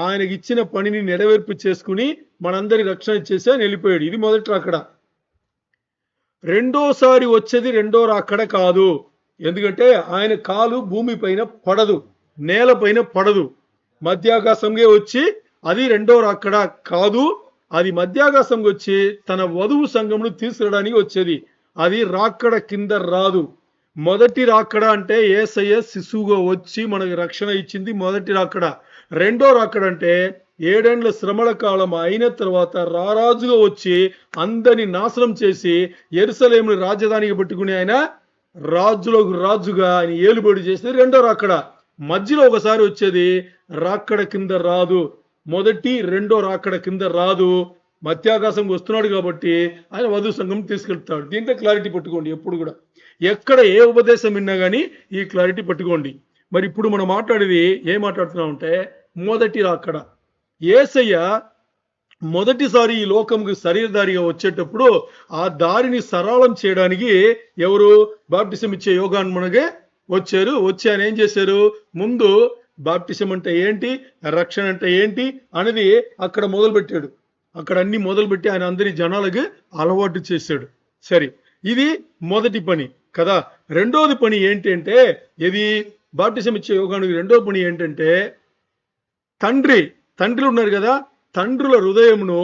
ఆయనకి ఇచ్చిన పనిని నెరవేర్పు చేసుకుని మనందరి రక్షణ ఇచ్చేసి ఆయన వెళ్ళిపోయాడు. ఇది మొదటి రాకడ. రెండోసారి వచ్చేది రెండో రాకడ కాదు. ఎందుకంటే ఆయన కాలు భూమి పైన పడదు, నేల పైన పడదు, మధ్యాకాశంగా వచ్చి అది రెండో రాకడ కాదు. అది మధ్యాకాశంకి వచ్చి తన వధువు సంఘమును తీసుకురావడానికి వచ్చేది. అది రాకడ కింద రాదు. మొదటి రాకడ అంటే యేసయ్య శిశువుగా వచ్చి మనకి రక్షణ ఇచ్చింది మొదటి రాకడ. రెండో రాకడ అంటే 7 ఏండ్ల శ్రమల కాలం అయిన తర్వాత రారాజుగా వచ్చి అందరిని నాశనం చేసి యెరూషలేమును రాజధానిగా పెట్టుకుని ఆయన రాజులకు రాజుగా ఆయన ఏలుబడి చేసేది రెండో రాకడ. మధ్యలో ఒకసారి వచ్చేది రాకడ కింద రాదు. మొదటి రెండో రాకడ కింద రాదు. మధ్యాకాశం వస్తున్నాడు కాబట్టి ఆయన వధు సంఘం తీసుకెళ్తాడు. దీంట్లో క్లారిటీ పట్టుకోండి. ఎప్పుడు కూడా ఎక్కడ ఏ ఉపదేశం విన్నా కానీ ఈ క్లారిటీ పట్టుకోండి. మరి ఇప్పుడు మనం మాట్లాడేది ఏం మాట్లాడుతున్నామంటే మొదటి రాకడ. యేసయ్య మొదటిసారి ఈ లోకంకి శరీరధారిగా వచ్చేటప్పుడు ఆ దారిని సరళం చేయడానికి ఎవరు బాప్టిజం ఇచ్చే యోగాన్ని మనకే వచ్చారు. వచ్చి ఆయన ఏం చేశారు, ముందు బాప్టిజం అంటే ఏంటి, రక్షణ అంటే ఏంటి అనేది అక్కడ మొదలుపెట్టాడు. అక్కడ అన్ని మొదలుపెట్టి ఆయన అందరి జనాలకి అలవాటు చేశాడు. సరే, ఇది మొదటి పని కదా. రెండోది పని ఏంటి అంటే, ఇది బాప్టిజం ఇచ్చే యోగానికి రెండో పని ఏంటంటే, తండ్రులు ఉన్నారు కదా, తండ్రుల హృదయమును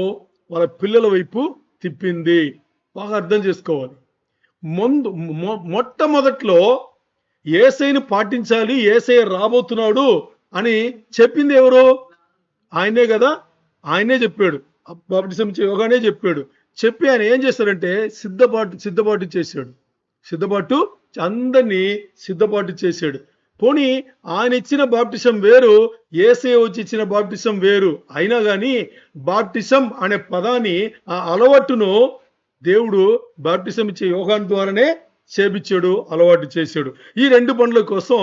వాళ్ళ పిల్లల వైపు తిప్పింది. బాగా అర్థం చేసుకోవాలి. మొట్టమొదట్లో యేసయ్యను పాటించాలి, యేసయ్య రాబోతున్నాడు అని చెప్పింది ఎవరు? ఆయనే కదా. ఆయనే చెప్పాడు, బాప్టిజం ఇచ్చే యోగానే చెప్పాడు. చెప్పి ఆయన ఏం చేశారంటే సిద్ధపాటు చేశాడు. అందరినీ సిద్ధపాటు చేశాడు. పోనీ ఆయన ఇచ్చిన బాప్టిజం వేరు, యేసయ్య వచ్చి ఇచ్చిన బాప్టిజం వేరు. అయినా కానీ బాప్టిజం అనే పదాన్ని, ఆ అలవాటును దేవుడు బాప్టిజం ఇచ్చే యోగాన్ ద్వారానే చేపించాడు, అలవాటు చేశాడు. ఈ రెండు పనుల కోసం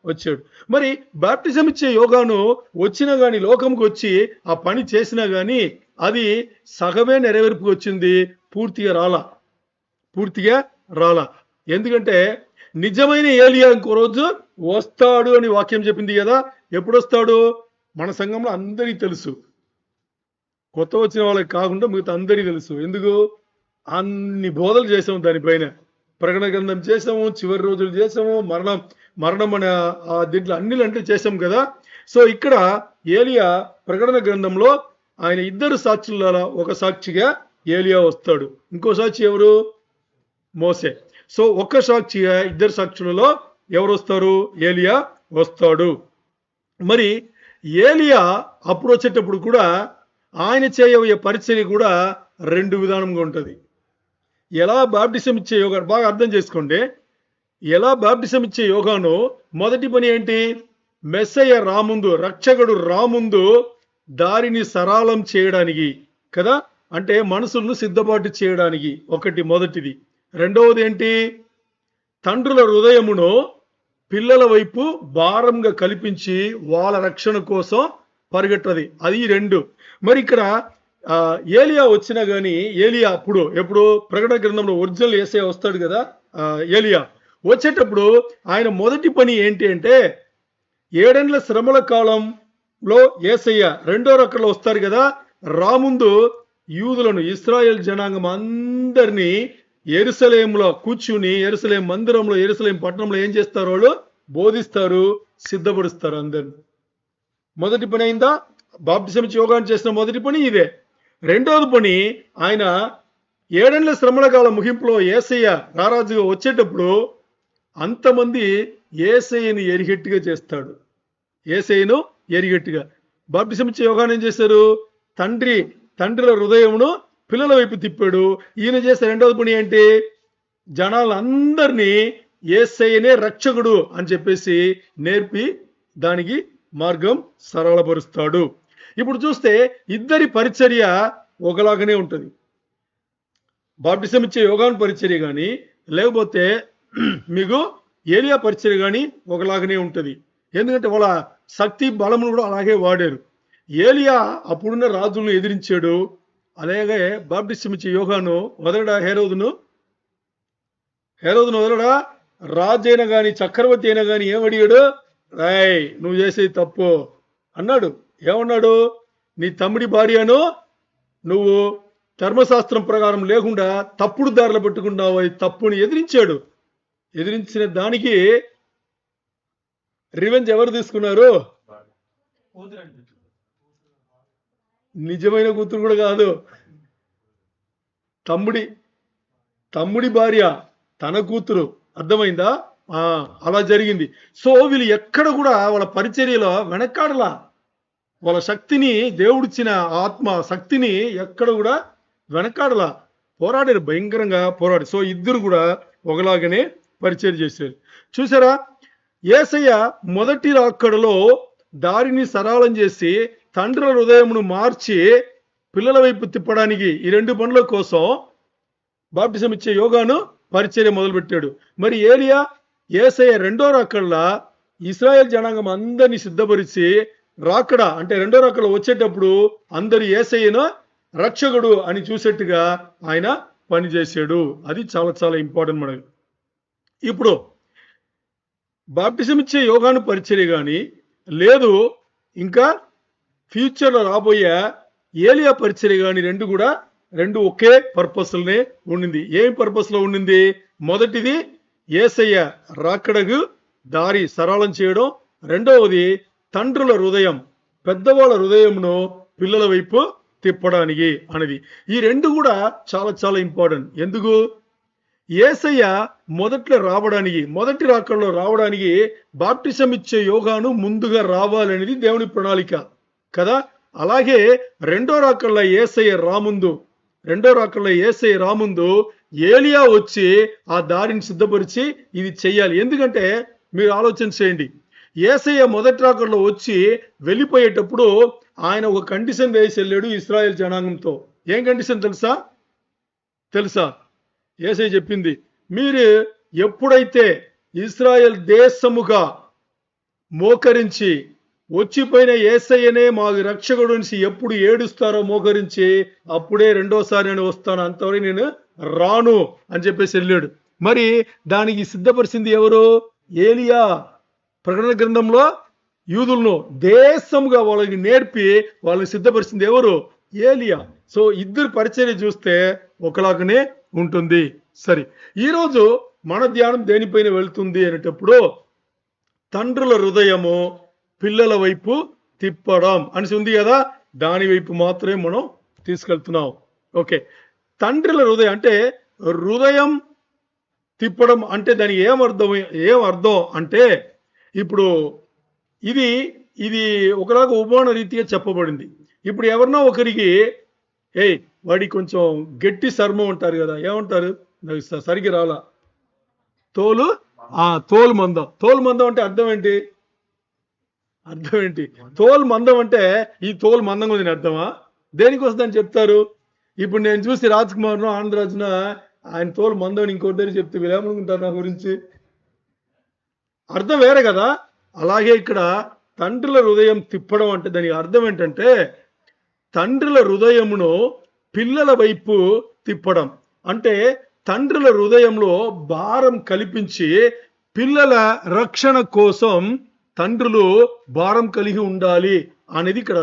వచ్చాడు. మరి బాప్టిజం ఇచ్చే యోగాను వచ్చినా కానీ, లోకంకి వచ్చి ఆ పని చేసినా కానీ అది సగమే నెరవేర్పుకి వచ్చింది, పూర్తిగా రాలా. ఎందుకంటే నిజమైన ఏలియా ఇంకో రోజు వస్తాడు అని వాక్యం చెప్పింది కదా. ఎప్పుడు వస్తాడు? మన సంఘంలో అందరికీ తెలుసు, కొత్త వచ్చిన వాళ్ళకి కాకుండా మిగతా అందరికీ తెలుసు. ఎందుకు? అన్ని బోధలు చేసాము, దానిపైన ప్రకటన గ్రంథం చేసాము, చివరి రోజులు చేసాము, మరణం అనే దీంట్లో అన్ని అంటే చేసాం కదా. సో ఇక్కడ ఏలియా ప్రకటన గ్రంథంలో ఆయన ఇద్దరు సాక్షుల ఒక సాక్షిగా ఏలియా వస్తాడు. ఇంకో సాక్షి ఎవరు? మోసే. సో ఒక్క సాక్షిగా ఇద్దరు సాక్షులలో ఎవరు వస్తారు? ఏలియా వస్తాడు. మరి ఏలియా అప్పుడు వచ్చేటప్పుడు కూడా ఆయన చేయబోయే పరిచర్య కూడా రెండు విధానంగా ఉంటుంది. ఎలా బాప్టిజం ఇచ్చే యోగా బాగా అర్థం చేసుకోండి. ఎలా బాప్టిజం ఇచ్చే యోగాను మొదటి పని ఏంటి? మెస్సయ్య రాముందు, రక్షకుడు రాముందు దారిని సరళం చేయడానికి కదా, అంటే మనసులను సిద్ధపాటు చేయడానికి ఒకటి మొదటిది. రెండవది ఏంటి? తండ్రుల హృదయమును పిల్లల వైపు భారంగా కల్పించి వాళ్ళ రక్షణ కోసం పరిగెట్టది. అది రెండు. మరి ఇక్కడ ఏలియా వచ్చినా కానీ, ఏలియా ఎప్పుడు ప్రకటన గ్రంథంలో ఒరిజినల్ యేసయ్య వస్తాడు కదా. ఏలియా వచ్చేటప్పుడు ఆయన మొదటి పని ఏంటి అంటే, 7 ఏండ్ల శ్రమల కాలంలో యేసయ్య రెండో రకంలో వస్తారు కదా. రాముందు యూదులను, ఇశ్రాయేల్ జనాంగం అందరినీ యెరూషలేములో కూర్చుని, యెరూషలేం మందిరంలో, యెరూషలేం పట్టణంలో ఏం చేస్తారు? వాళ్ళు బోధిస్తారు, సిద్ధపరుస్తారు అందరిని. మొదటి పని అయిందా? బాప్టిజం ఇచ్చే యోగాన్ని చేసిన మొదటి పని ఇదే. రెండవది పని, ఆయన 7 ఏండ్ల శ్రమల కాలం ముగింపులో యేసయ్య రారాజుగా వచ్చేటప్పుడు అంతమంది యేసయ్యను ఎరిగెట్టుగా చేస్తాడు. యేసయ్యను ఎరిగెట్టుగా బాప్టిజం ఇచ్చే యోగాన్ని ఏం చేశారు? తండ్రుల హృదయమును పిల్లల వైపు తిప్పాడు. ఈయన చేసే రెండవది పని ఏంటి? జనాలందరినీ యేసయ్యనే రక్షకుడు అని చెప్పేసి నేర్పి దానికి మార్గం సరళపరుస్తాడు. ఇప్పుడు చూస్తే ఇద్దరి పరిచర్య ఒకలాగానే ఉంటుంది. బాప్టిజం ఇచ్చే యోగాన్ పరిచర్య కానీ, లేకపోతే మీకు ఏలియా పరిచర్య కానీ ఒకలాగానే ఉంటుంది. ఎందుకంటే వాళ్ళ శక్తి బలమును కూడా అలాగే వాడారు. ఏలియా అప్పుడున్న రాజులను ఎదిరించాడు. అలాగే బాప్టిజం ఇచ్చే యోగాను వదలడా? హేరోదును వదలడా? రాజు అయినా కానీ, చక్రవర్తి అయినా కానీ ఏమడిగాడు? రాయ్, నువ్వు చేసేది తప్పు అన్నాడు. ఏమన్నాడు? నీ తమ్ముడి భార్యను నువ్వు ధర్మశాస్త్రం ప్రకారం లేకుండా తప్పుడు దారిలో పెట్టుకున్నావు, అది తప్పుని ఎదిరించాడు. ఎదిరించిన దానికి రివెంజ్ ఎవరు తీసుకున్నారు? నిజమైన కూతురు కూడా కాదు, తమ్ముడి భార్య తన కూతురు. అర్థమైందా? అలా జరిగింది. సో వీళ్ళు ఎక్కడ కూడా వాళ్ళ పరిచర్యలో వెనకాడలా. వాళ్ళ శక్తిని, దేవుడిచ్చిన ఆత్మ శక్తిని ఎక్కడ కూడా వెనకాడలా. పోరాడారు, భయంకరంగా పోరాడు. సో ఇద్దరు కూడా ఒకలాగానే పరిచర్య చేశారు. చూసారా, యేసయ్య మొదటి రాకడలో దారిని సరళం చేసి తండ్రుల హృదయమును మార్చి పిల్లల వైపు తిప్పడానికి ఈ 2 పనుల కోసం బాప్టిజం ఇచ్చే యోగాను పరిచర్య మొదలుపెట్టాడు. మరి ఏలియా యేసయ్య రెండో రాకడలా ఇశ్రాయేల్ జనాంగం అందరినీ సిద్ధపరిచి రాకడ అంటే రెండో రాకడ వచ్చేటప్పుడు అందరు యేసయ్యను రక్షకుడు అని చూసేట్టుగా ఆయన పనిచేశాడు. అది చాలా చాలా ఇంపార్టెంట్ మనకి. ఇప్పుడు బాప్టిజం ఇచ్చే యోగాను పరిచర్య కానీ లేదు, ఇంకా ఫ్యూచర్లో రాబోయే ఏలియా పరిచర్య కానీ రెండు ఒకే పర్పస్లోనే ఉండింది. ఏం పర్పస్లో ఉండింది? మొదటిది యేసయ్య రాకడకు దారి సరళం చేయడం, రెండవది తండ్రుల హృదయం, పెద్దవాళ్ళ హృదయంను పిల్లల వైపు తిప్పడానికి అనేది. ఈ 2 కూడా చాలా చాలా ఇంపార్టెంట్. ఎందుకు? యేసయ్య మొదటి రాకడలో రావడానికి బాప్టిజం ఇచ్చే యోగాను ముందుగా రావాలనేది దేవుని ప్రణాళిక కదా. అలాగే రెండో రాకడలో యేసయ్య రాముందు ఏలియా వచ్చి ఆ దారిని సిద్ధపరిచి ఇది చెయ్యాలి. ఎందుకంటే మీరు ఆలోచన చేయండి, యేసయ్య మొదటి రాకడలో వచ్చి వెళ్ళిపోయేటప్పుడు ఆయన ఒక కండిషన్ వేసి వెళ్ళాడు ఇశ్రాయేల్ జనాంగంతో. ఏం కండిషన్ తెలుసా? యేసయ్య చెప్పింది, మీరు ఎప్పుడైతే ఇశ్రాయేల్ దేశముగా మోకరించి వచ్చిపోయిన యేసయ్యనే మాకు రక్షకుడు నుంచి ఎప్పుడు ఏడుస్తారో మోకరించి, అప్పుడే రెండోసారి నేను వస్తాను, అంతవరకు నేను రాను అని చెప్పేసి వెళ్ళాడు. మరి దానికి సిద్ధపరిచింది ఎవరు? ఏలియా. ప్రకటన గ్రంథంలో యూదులను దేశముగా వాళ్ళకి నేర్పి వాళ్ళని సిద్ధపరిచింది ఎవరు? ఏలియా. సో ఇద్దరు పరిచర్య చూస్తే ఒకలాగానే ఉంటుంది. సరే, ఈరోజు మన ధ్యానం దేనిపైన వెళ్తుంది అనేటప్పుడు తండ్రుల హృదయము పిల్లల వైపు తిప్పడం అని ఉంది కదా, దాని వైపు మాత్రమే మనం తీసుకెళ్తున్నాం. ఓకే, తండ్రుల హృదయం అంటే హృదయం తిప్పడం అంటే దానికి ఏం అర్థం అంటే, ఇప్పుడు ఇది ఒకలాగా ఉపమాన రీతిగా చెప్పబడింది. ఇప్పుడు ఎవరినో ఒకరికి వాడికి కొంచెం గట్టి చర్మం ఉంటారు కదా, ఏమంటారు? సరిగ్గా రాలా, తోలు మందం అంటే అర్థం ఏంటి? తోలు మందం అంటే ఈ తోలు మందంగా ఉంది అర్థమా? దేనికోసం అని చెప్తారు? ఇప్పుడు నేను చూసి రాజ్ కుమార్ను ఆంధ్రరాజున ఆయన తోలు మందం ఇంకోటి దగ్గర చెప్తే మీరు ఏమనుకుంటారు నా గురించి? అర్థం వేరే కదా. అలాగే ఇక్కడ తండ్రుల హృదయం తిప్పడం అంటే దానికి అర్థం ఏంటంటే తండ్రుల హృదయమును పిల్లల వైపు తిప్పడం. అంటే తండ్రుల హృదయంలో భారం కల్పించి పిల్లల రక్షణ కోసం తండ్రులు భారం కలిగి ఉండాలి అనేది ఇక్కడ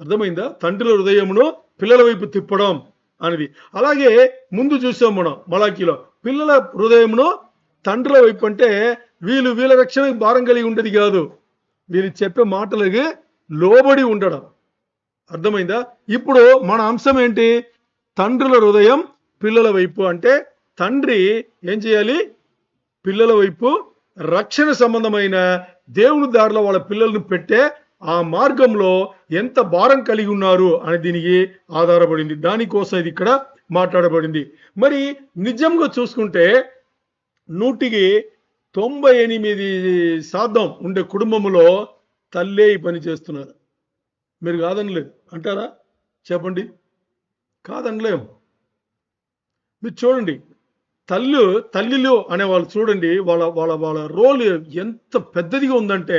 అర్థమైందా? తండ్రుల హృదయమును పిల్లల వైపు తిప్పడం అనేది. అలాగే ముందు చూసాం మనం మలాకీలో, పిల్లల హృదయమును తండ్రుల వైపు అంటే వీళ్ళ రక్షణకు భారం కలిగి ఉండేది కాదు, వీళ్ళు చెప్పే మాటలకి లోబడి ఉండడం. అర్థమైందా? ఇప్పుడు మన అంశం ఏంటి? తండ్రుల హృదయం పిల్లల వైపు అంటే తండ్రి ఏం చేయాలి? పిల్లల వైపు రక్షణ సంబంధమైన దేవుని దారిలో వాళ్ళ పిల్లలను పెట్టే ఆ మార్గంలో ఎంత భారం కలిగి ఉన్నారు అనే దీనికి ఆధారపడింది. దానికోసం ఇది ఇక్కడ మాట్లాడబడింది. మరి నిజంగా చూసుకుంటే 98% ఉండే కుటుంబంలో తల్లే ఈ పని చేస్తున్నారు. మీరు కాదనలేదు అంటారా? చెప్పండి. కాదనలేము. మీరు చూడండి, తల్లిలు అనేవాళ్ళు చూడండి, వాళ్ళ రోల్ ఎంత పెద్దదిగా ఉందంటే,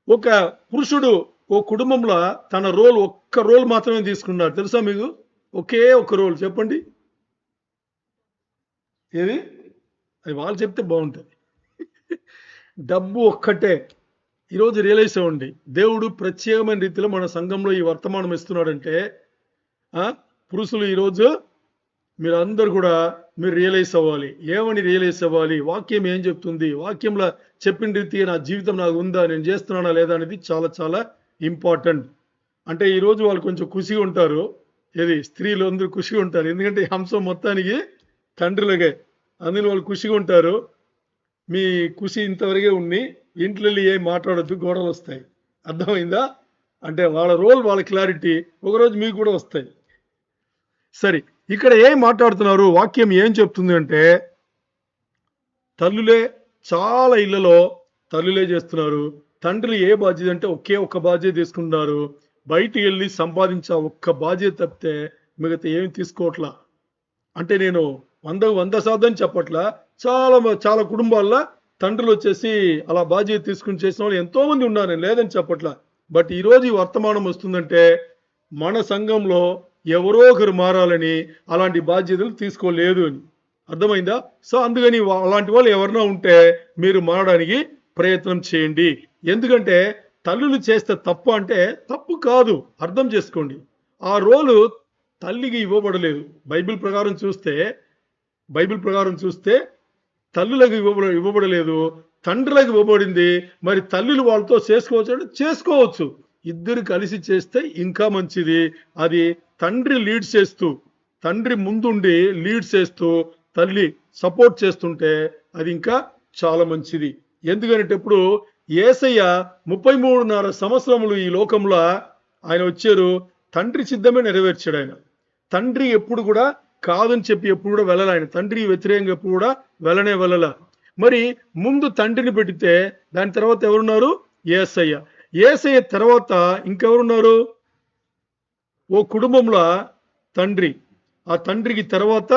ఒక పురుషుడు ఓ కుటుంబంలో తన ఒక్క రోల్ మాత్రమే తీసుకున్నాడు. తెలుసా మీకు? ఒకే ఒక రోల్. చెప్పండి ఏది? అది వాళ్ళు చెప్తే బాగుంటుంది. డబ్బు ఒక్కటే. ఈరోజు రియలైజ్ అవ్వండి, దేవుడు ప్రత్యేకమైన రీతిలో మన సంఘంలో ఈ వర్తమానం ఇస్తున్నాడంటే పురుషులు ఈరోజు మీరందరూ కూడా మీరు రియలైజ్ అవ్వాలి. ఏమని రియలైజ్ అవ్వాలి? వాక్యం ఏం చెప్తుంది? వాక్యంలో చెప్పిన రీతి నా జీవితం నాకు ఉందా, నేను చేస్తున్నానా లేదా అనేది చాలా చాలా ఇంపార్టెంట్. అంటే ఈరోజు వాళ్ళు కొంచెం ఖుషిగా ఉంటారు. ఏది స్త్రీలు అందరూ ఖుషిగా ఉంటారు. ఎందుకంటే ఈ అంశం మొత్తానికి తండ్రులకే. అందులో వాళ్ళు ఖుషిగా ఉంటారు. మీ ఖుషి ఇంతవరకే ఉంది. ఇంట్లో ఏం మాట్లాడొద్దు, గొడవలు వస్తాయి. అర్థమైందా? అంటే వాళ్ళ రోల్, వాళ్ళ క్లారిటీ ఒకరోజు మీకు కూడా వస్తాయి. సరే, ఇక్కడ ఏం మాట్లాడుతున్నారు? వాక్యం ఏం చెప్తుంది అంటే, తల్లులే చాలా ఇళ్లలో తల్లులే చేస్తున్నారు. తండ్రులు ఏ బాధ్యత అంటే ఒకే ఒక్క బాధ్యత తీసుకుంటున్నారు. బయటికి వెళ్ళి సంపాదించే ఒక్క బాధ్యత తప్పితే మిగతా ఏమి తీసుకోవట్లా. అంటే నేను 100% చెప్పట్లా. చాలా కుటుంబాల్లో తండ్రులు వచ్చేసి అలా బాధ్యత తీసుకుని చేసిన వాళ్ళు ఎంతో మంది ఉన్నారు, నేను లేదని చెప్పట్లా. బట్ ఈరోజు ఈ వర్తమానం వస్తుందంటే మన సంఘంలో ఎవరో ఒకరు మారాలని అలాంటి బాధ్యతలు తీసుకోలేదు అని. అర్థమైందా? సో అందుకని అలాంటి వాళ్ళు ఎవరైనా ఉంటే మీరు మారడానికి ప్రయత్నం చేయండి. ఎందుకంటే తల్లులు చేస్తే తప్పు అంటే తప్పు కాదు, అర్థం చేసుకోండి. ఆ రోలు తల్లికి ఇవ్వబడలేదు. బైబిల్ ప్రకారం చూస్తే తల్లులకు ఇవ్వబడలేదు, తండ్రులకు ఇవ్వబడింది. మరి తల్లులు వాళ్ళతో చేసుకోవచ్చు అంటే చేసుకోవచ్చు. ఇద్దరు కలిసి చేస్తే ఇంకా మంచిది. అది తండ్రి లీడ్ చేస్తూ, తండ్రి ముందుండి లీడ్ చేస్తూ తల్లి సపోర్ట్ చేస్తుంటే అది ఇంకా చాలా మంచిది. ఎందుకంటే ఇప్పుడు యేసయ్య 33.5 సంవత్సరములు ఈ లోకంలో ఆయన వచ్చారు. తండ్రి సిద్ధమే నెరవేర్చాడు. ఆయన తండ్రి ఎప్పుడు కూడా కాదని చెప్పి ఎప్పుడు కూడా వెళ్ళాలి. ఆయన తండ్రి వ్యతిరేకంగా ఎప్పుడు కూడా వెళ్ళల. మరి ముందు తండ్రిని పెడితే దాని తర్వాత ఎవరున్నారు? యేసయ్య తర్వాత ఇంకెవరున్నారు? ఓ కుటుంబంలో తండ్రి, ఆ తండ్రికి తర్వాత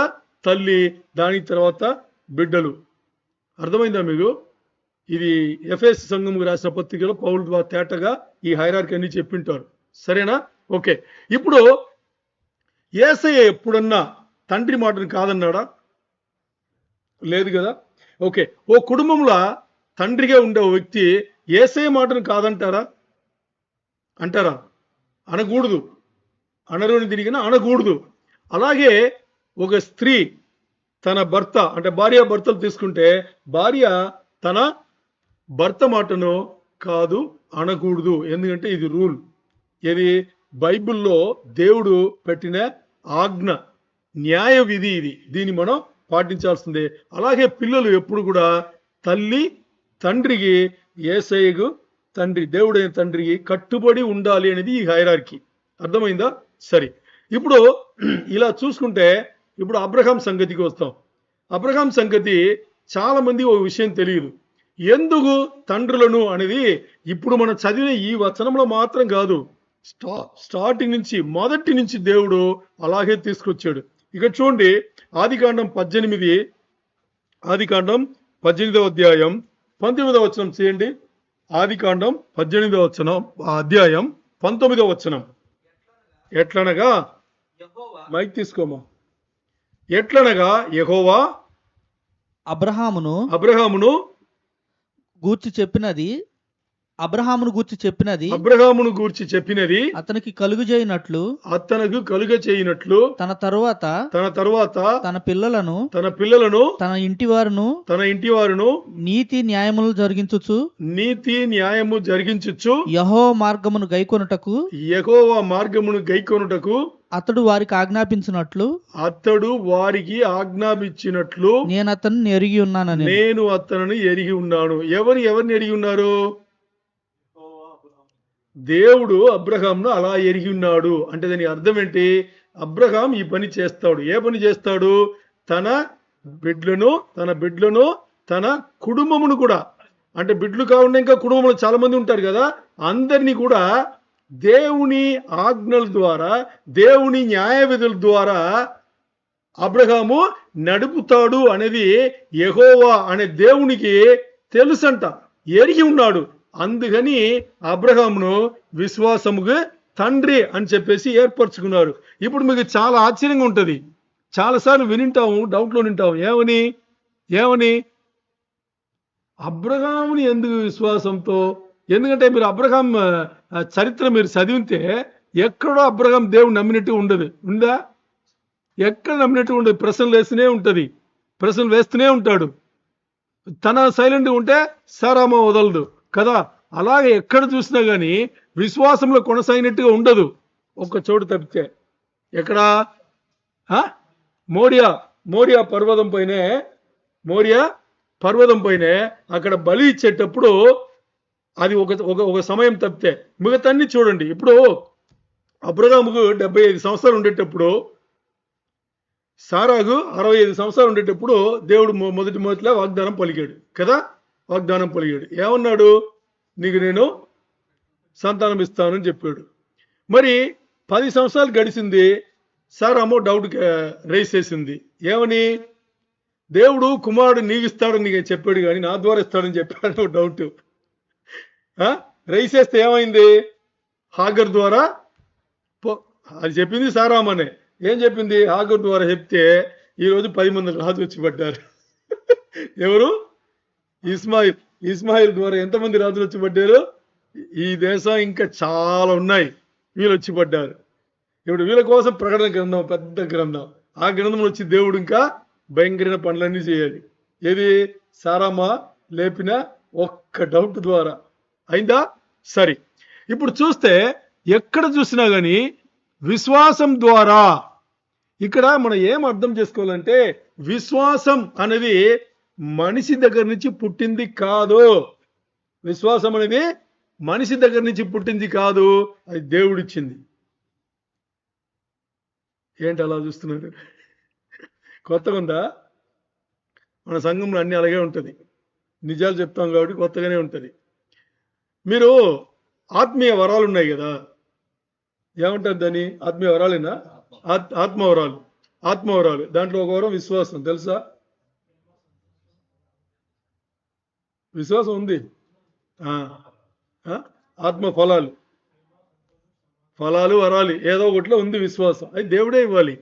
తల్లి, దానికి తర్వాత బిడ్డలు. అర్థమైందా మీకు? ఇది ఎఫెసు సంఘంకు రాసిన పత్రికలో పౌలు ద్వారా తేటగా ఈ హైరార్కీ అన్ని చెప్పింటారు. సరేనా? ఓకే. ఇప్పుడు యేసయ్య ఎప్పుడన్నా తండ్రి మాటను కాదన్నాడా? లేదు కదా. ఓకే, ఓ కుటుంబంలో తండ్రిగా ఉండే ఓ వ్యక్తి యేసయ్య మాటను కాదంటారా? అంటారా? అనకూడదు. అనరుని తిరిగినా అనకూడదు. అలాగే ఒక స్త్రీ తన భర్త అంటే భార్యాభర్తలు తీసుకుంటే భార్య తన భర్త మాటను కాదు అనకూడదు. ఎందుకంటే ఇది రూల్. ఇది బైబిల్లో దేవుడు పెట్టిన ఆజ్ఞ, న్యాయ విధి. దీన్ని మనం పాటించాల్సిందే. అలాగే పిల్లలు ఎప్పుడు కూడా తల్లి తండ్రికి, యేసయ్యకు తండ్రి, దేవుడైన తండ్రికి కట్టుబడి ఉండాలి అనేది ఈ హైరార్కీ. అర్థమైందా? సరే, ఇప్పుడు ఇలా చూసుకుంటే ఇప్పుడు అబ్రహాం సంగతికి వస్తాం. అబ్రహాం సంగతి చాలా మంది ఒక విషయం తెలియదు. ఎందుకు తండ్రులను అనేది ఇప్పుడు మనం చదివిన ఈ వచనంలో మాత్రం కాదు, స్టార్టింగ్ నుంచి, మొదటి నుంచి దేవుడు అలాగే తీసుకొచ్చాడు. ఇక చూడండి, ఆదికాండం 18వ అధ్యాయం 19వ వచనం చేయండి. ఆదికాండం 18వ అధ్యాయం 19వ వచనం. ఎట్లనగా, మైక్ తీసుకోమా. ఎట్లనగా యెహోవా అబ్రహామును గూర్చి చెప్పినది, అబ్రహామును గూర్చి చెప్పినది అతనికి కలుగజేయనట్లు తన తరువాత తన పిల్లలను తన ఇంటి వారును నీతి న్యాయములు జరిగించుచు యెహోవా మార్గమును గైకొనుటకు అతడు వారికి ఆజ్ఞాపించినట్లు నేను అతన్ని ఎరిగి ఉన్నాను. ఎవరిని ఎరిగి ఉన్నారు? దేవుడు అబ్రహాంను అలా ఎరిగి ఉన్నాడు. అంటే దాని అర్థం ఏంటి? అబ్రహాం ఈ పని చేస్తాడు. ఏ పని చేస్తాడు? తన బిడ్లను తన కుటుంబమును కూడా, అంటే బిడ్డలు కాకుండా ఇంకా కుటుంబంలో చాలా మంది ఉంటారు కదా, అందరినీ కూడా దేవుని ఆజ్ఞల ద్వారా, దేవుని న్యాయ విధుల ద్వారా అబ్రహాము నడుపుతాడు అనేది యెహోవా అనే దేవునికి తెలుసంట, ఎరిగి ఉన్నాడు. అందుకని అబ్రహామును విశ్వాసముగా తండ్రి అని చెప్పేసి ఏర్పరచుకున్నారు. ఇప్పుడు మీకు చాలా ఆశ్చర్యంగా ఉంటుంది. చాలాసార్లు వినింటాము, డౌట్లో వింటాము. ఏమని అబ్రహాముని ఎందుకు విశ్వాసంతో? ఎందుకంటే మీరు అబ్రహాం చరిత్ర మీరు చదివితే ఎక్కడో అబ్రహాం దేవుడు నమ్మినట్టు ఉండదు. ఉందా? ఎక్కడ నమ్మినట్టు ఉండదు. ప్రశ్నలు వేస్తూనే ఉంటాడు. తన సైలెంట్గా ఉంటే సారామ వదలదు కదా. అలాగే ఎక్కడ చూసినా కానీ విశ్వాసంలో కొనసాగినట్టుగా ఉండదు, ఒక్క చోటు తప్పితే. ఎక్కడ? మోరియా పర్వతం పైనే అక్కడ బలి ఇచ్చేటప్పుడు అది ఒక సమయం తప్పితే మిగతాన్ని చూడండి. ఇప్పుడు అబ్రహాముకు 75 సంవత్సరాలు ఉండేటప్పుడు, సారాకు 65 సంవత్సరాలు ఉండేటప్పుడు దేవుడు మొదటిలో వాగ్దానం పలికాడు కదా. వాగ్దానం పలికాడు, ఏమన్నాడు? నీకు నేను సంతానం ఇస్తానని చెప్పాడు. మరి 10 సంవత్సరాలు గడిచింది. సారామో డౌట్ రైస్ చేసింది. ఏమని? దేవుడు కుమారుడు నీకు ఇస్తాడని నీకు చెప్పాడు కానీ నా ద్వారా ఇస్తాడని చెప్పాడు. డౌట్ రైస్ చేస్తే ఏమైంది? హాగర్ ద్వారా అది చెప్పింది సారామనే. ఏం చెప్పింది? హాగర్ ద్వారా చెప్తే ఈరోజు 10 మంది రాజు వచ్చి పడ్డారు. ఎవరు? ఇస్మాయిల్ ద్వారా ఎంతమంది రాజులు వచ్చి పడ్డారు? ఈ దేశం ఇంకా చాలా ఉన్నాయి, వీళ్ళు వచ్చి పడ్డారు. ఇప్పుడు వీళ్ళ కోసం ప్రకటన గ్రంథం, పెద్ద గ్రంథం. ఆ గ్రంథంలో వచ్చి దేవుడు ఇంకా భయంకరమైన పనులన్నీ చేయాలి. ఏది? సారామా లేపిన ఒక్క డౌట్ ద్వారా అయిందా? సరే, ఇప్పుడు చూస్తే ఎక్కడ చూసినా కానీ విశ్వాసం ద్వారా, ఇక్కడ మనం ఏం అర్థం చేసుకోవాలంటే విశ్వాసం అనేది మనిషి దగ్గర నుంచి పుట్టింది కాదు. విశ్వాసం అనేది మనిషి దగ్గర నుంచి పుట్టింది కాదు, అది దేవుడిచ్చింది. ఏంటి అలా చూస్తున్నారు? కొత్తగా ఉందా? మన సంఘంలో అన్ని అలాగే ఉంటుంది. నిజాలు చెప్తాం కాబట్టి కొత్తగానే ఉంటుంది. మీరు ఆత్మీయ వరాలు ఉన్నాయి కదా, ఏమంటారు దాన్ని? ఆత్మీయ వరాలేనా? ఆత్మవరాలు. దాంట్లో ఒక వరం విశ్వాసం, తెలుసా? విశ్వాసం ఉంది. ఆత్మ ఫలాలు, వరాలు ఏదో ఒకటిలో ఉంది విశ్వాసం. అది దేవుడే ఇవ్వాలి.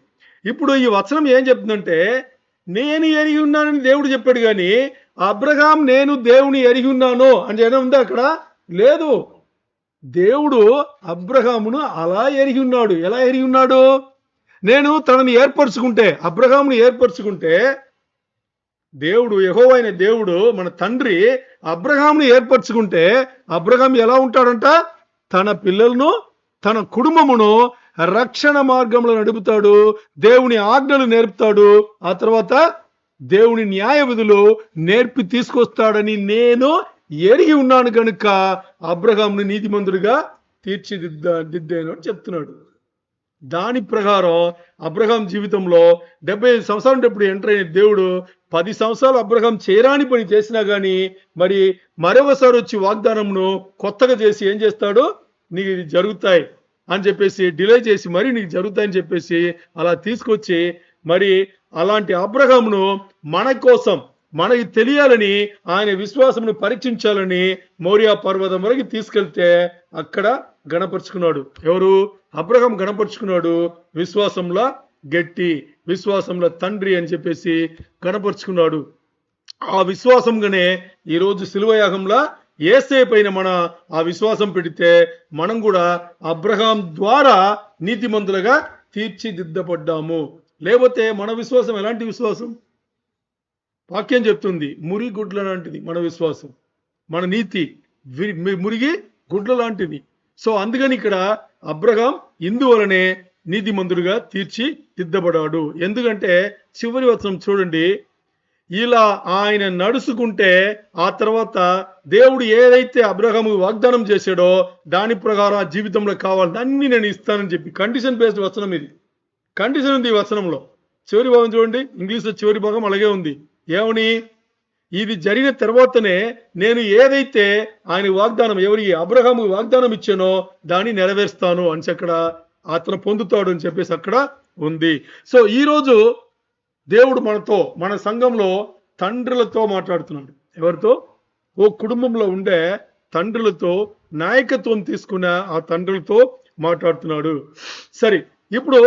ఇప్పుడు ఈ వచనం ఏం చెప్తుందంటే, నేను ఎరిగి ఉన్నానని దేవుడు చెప్పాడు కానీ అబ్రహాం నేను దేవుని ఎరిగి ఉన్నాను అని ఏమైనా ఉందా అక్కడ? లేదు. దేవుడు అబ్రహామును అలా ఎరిగి ఉన్నాడు. ఎలా ఎరిగి ఉన్నాడు? నేను తనని ఏర్పరచుకుంటే, అబ్రహామును ఏర్పరచుకుంటే, దేవుడు యెహోవా అయిన దేవుడు మన తండ్రి అబ్రహామును ఏర్పరచుకుంటే అబ్రహాం ఎలా ఉంటాడంట? తన పిల్లలను, తన కుటుంబమును రక్షణ మార్గంలో నడుపుతాడు, దేవుని ఆజ్ఞలు నేర్పుతాడు, ఆ తర్వాత దేవుని న్యాయ విధులు నేర్పి తీసుకొస్తాడని నేను ఎరిగి ఉన్నాను కనుక అబ్రహామును నీతిమంతుడిగా తీర్చిదిద్దాను అని చెప్తున్నాడు. దాని ప్రకారం అబ్రహాం జీవితంలో 75 సంవత్సరాలు ఇప్పుడు ఎంటర్ అయిన దేవుడు 10 సంవత్సరాలు అబ్రహాం చేయరాని పని చేసినా కానీ మరి మరొకసారి వచ్చి వాగ్దానంను కొత్తగా చేసి ఏం చేస్తాడు? నీకు ఇది జరుగుతాయి అని చెప్పేసి డిలే చేసి మరి నీకు జరుగుతాయని చెప్పేసి అలా తీసుకొచ్చి మరి అలాంటి అబ్రహామును మన కోసం, మనకి తెలియాలని, ఆయన విశ్వాసమును పరీక్షించాలని మోరియా పర్వతం వరకు తీసుకెళ్తే అక్కడ గణపరుచుకున్నాడు. ఎవరు? అబ్రహాం గణపరుచుకున్నాడు. విశ్వాసంలో గట్టి, విశ్వాసంలో తండ్రి అని చెప్పేసి గణపరుచుకున్నాడు. ఆ విశ్వాసంగానే ఈరోజు శిలువ యాగంలో యేసే పైన మన ఆ విశ్వాసం పెడితే మనం కూడా అబ్రహాం ద్వారా నీతిమంతులుగా తీర్చిదిద్దపడ్డాము. లేకపోతే మన విశ్వాసం ఎలాంటి విశ్వాసం? వాక్యం చెప్తుంది, మురిగి గుడ్ల లాంటిది మన విశ్వాసం. మన నీతి మురిగి గుడ్ల లాంటిది. సో అందుకని ఇక్కడ అబ్రహాం ఇందువలనే నీతిమంతుడిగా తీర్చిదిద్దబడాడు. ఎందుకంటే చివరి వచనం చూడండి, ఇలా ఆయన నడుచుకుంటే ఆ తర్వాత దేవుడు ఏదైతే అబ్రహాము వాగ్దానం చేశాడో దాని ప్రకారం ఆ జీవితంలో కావాలని అన్ని నేను ఇస్తానని చెప్పి కండిషన్ బేస్డ్ వచనం. ఇది కండిషన్ ఉంది ఈ వచనంలో. చివరి భాగం చూడండి, ఇంగ్లీష్లో చివరి భాగం అలాగే ఉంది. ఏమని? ఇది జరిగిన తర్వాతనే నేను ఏదైతే ఆయన వాగ్దానం, ఎవరికి అబ్రహాము వాగ్దానం ఇచ్చానో దాన్ని నెరవేరుస్తాను అని అక్కడ అతను పొందుతాడు అని చెప్పేసి అక్కడ ఉంది. సో ఈరోజు దేవుడు మనతో, మన సంఘంలో తండ్రులతో మాట్లాడుతున్నాడు. ఎవరితో? ఓ కుటుంబంలో ఉండే తండ్రులతో, నాయకత్వం తీసుకున్న ఆ తండ్రులతో మాట్లాడుతున్నాడు. సరే, ఇప్పుడు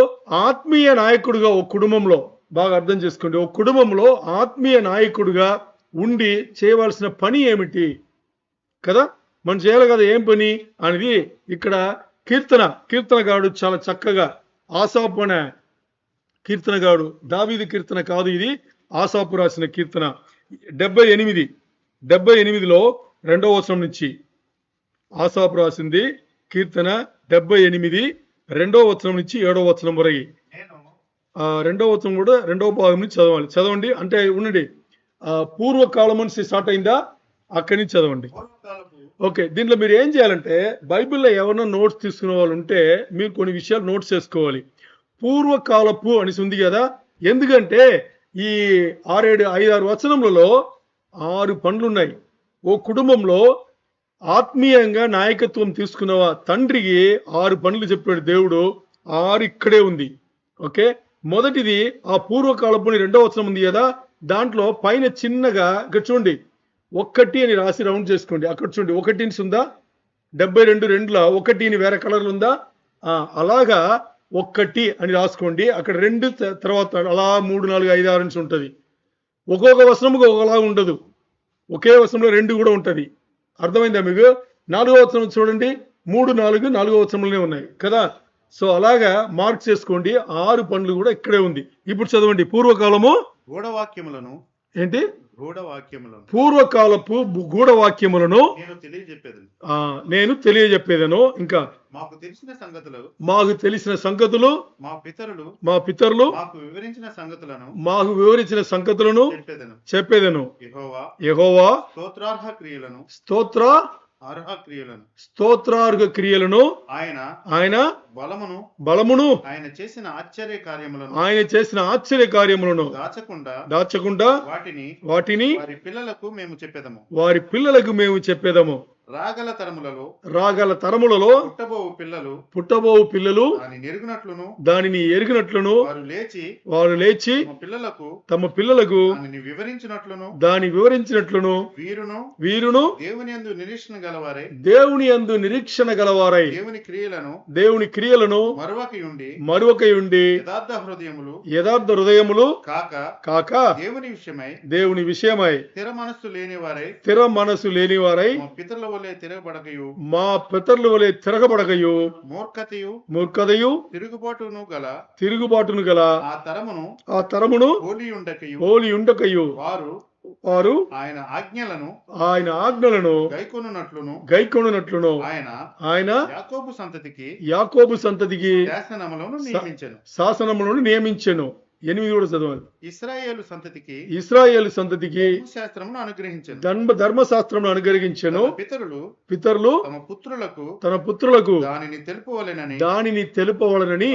ఆత్మీయ నాయకుడిగా ఓ కుటుంబంలో బాగా అర్థం చేసుకోండి. ఓ కుటుంబంలో ఆత్మీయ నాయకుడిగా ఉండి చేయవలసిన పని ఏమిటి కదా? మనం చేయాలి కదా. ఏం పని అనేది ఇక్కడ కీర్తనగాడు చాలా చక్కగా, ఆసాపు అనే కీర్తనగాడు, దావీదు కీర్తన కాదు ఇది, ఆసాపు రాసిన కీర్తన 78లో 2వ వచనం నుంచి ఆసాపు రాసింది కీర్తన 78 2వ వచనం నుంచి 7వ వచనం వరకు. 2వ వచనం కూడా 2వ భాగం నుంచి చదవండి. అంటే ఉండండి, పూర్వకాలం నుంచి స్టార్ట్ అయిందా, అక్కడి నుంచి చదవండి. ఓకే, దీంట్లో మీరు ఏం చేయాలంటే బైబిల్లో ఎవరైనా నోట్స్ తీసుకునే వాళ్ళు ఉంటే మీరు కొన్ని విషయాలు నోట్స్ చేసుకోవాలి. పూర్వకాలపు అనేసి ఉంది కదా, ఎందుకంటే ఈ 5-6 వచనములలో 6 పనులు ఉన్నాయి. ఓ కుటుంబంలో ఆత్మీయంగా నాయకత్వం తీసుకున్న తండ్రికి 6 పనులు చెప్పాడు దేవుడు. 6 ఇక్కడే ఉంది. ఓకే, మొదటిది ఆ పూర్వకాలపు 2వ వచనం ఉంది కదా, దాంట్లో పైన చిన్నగా ఇక్కడ చూడండి 1 అని రాసి రౌండ్ చేసుకోండి. అక్కడ చూడండి 1 ఉందా, 72 1 వేరే కలర్లు ఉందా, అలాగా 1 అని రాసుకోండి. అక్కడ 2 తర్వాత అలా 3, 4, 5, 6 నుంచి ఉంటుంది. ఒక్కొక్క వచనముగా ఒకలా ఉండదు, ఒకే వచనంలో 2 కూడా ఉంటుంది. అర్థమైందా మీకు? 4వ వచనం చూడండి, 3, 4 4వ వచనంలోనే ఉన్నాయి కదా. సో అలాగా మార్క్ చేసుకోండి. 6 పనులు కూడా ఇక్కడే ఉంది. ఇప్పుడు చదవండి. పూర్వకాలము గూఢవాక్యములను ఏంటి? గూఢవాక్యములను పూర్వకాలపు గూఢవాక్యములను నేను తెలియజెప్పేదను. ఇంకా మాకు తెలిసిన సంగతులు మా పితరులు మాకు వివరించిన సంగతులను చెప్పేదను. యెహోవా స్తోత్రార్హ క్రియలను ఆయన బలమును ఆయన చేసిన ఆశ్చర్య కార్యములను దాచకుండా వాటిని వారి పిల్లలకు మేము చెప్పేదము. రాగల తరములలో పుట్టబోవు పిల్లలు దానిని ఎరిగినట్లును వారు లేచి తమ పిల్లలకు దాని వివరించినట్లును వీరును దేవుని యందు నిరీక్షణ గలవారై దేవుని క్రియలను మరువకయుండి యథార్థ హృదయములు కాక దేవుని విషయమై స్థిర మనస్సు లేనివారై మా పితరుల వలె తిరగబడకయు మూర్ఖతయు తిరుగుబాటును గల ఆ తరమును పోలి ఉండకయు వారు ఆయన ఆజ్ఞలను గైకొనున్నట్లును ఆయన యాకోబు సంతతికి శాసనములను నియమించెను. 8 కూడా చదవాలి. ఇశ్రాయేలు సంతతికి ధర్మశాస్త్రమును అనుగ్రహించెను. పితరులు తన పుత్రులకు దానిని తెలుపవలెనని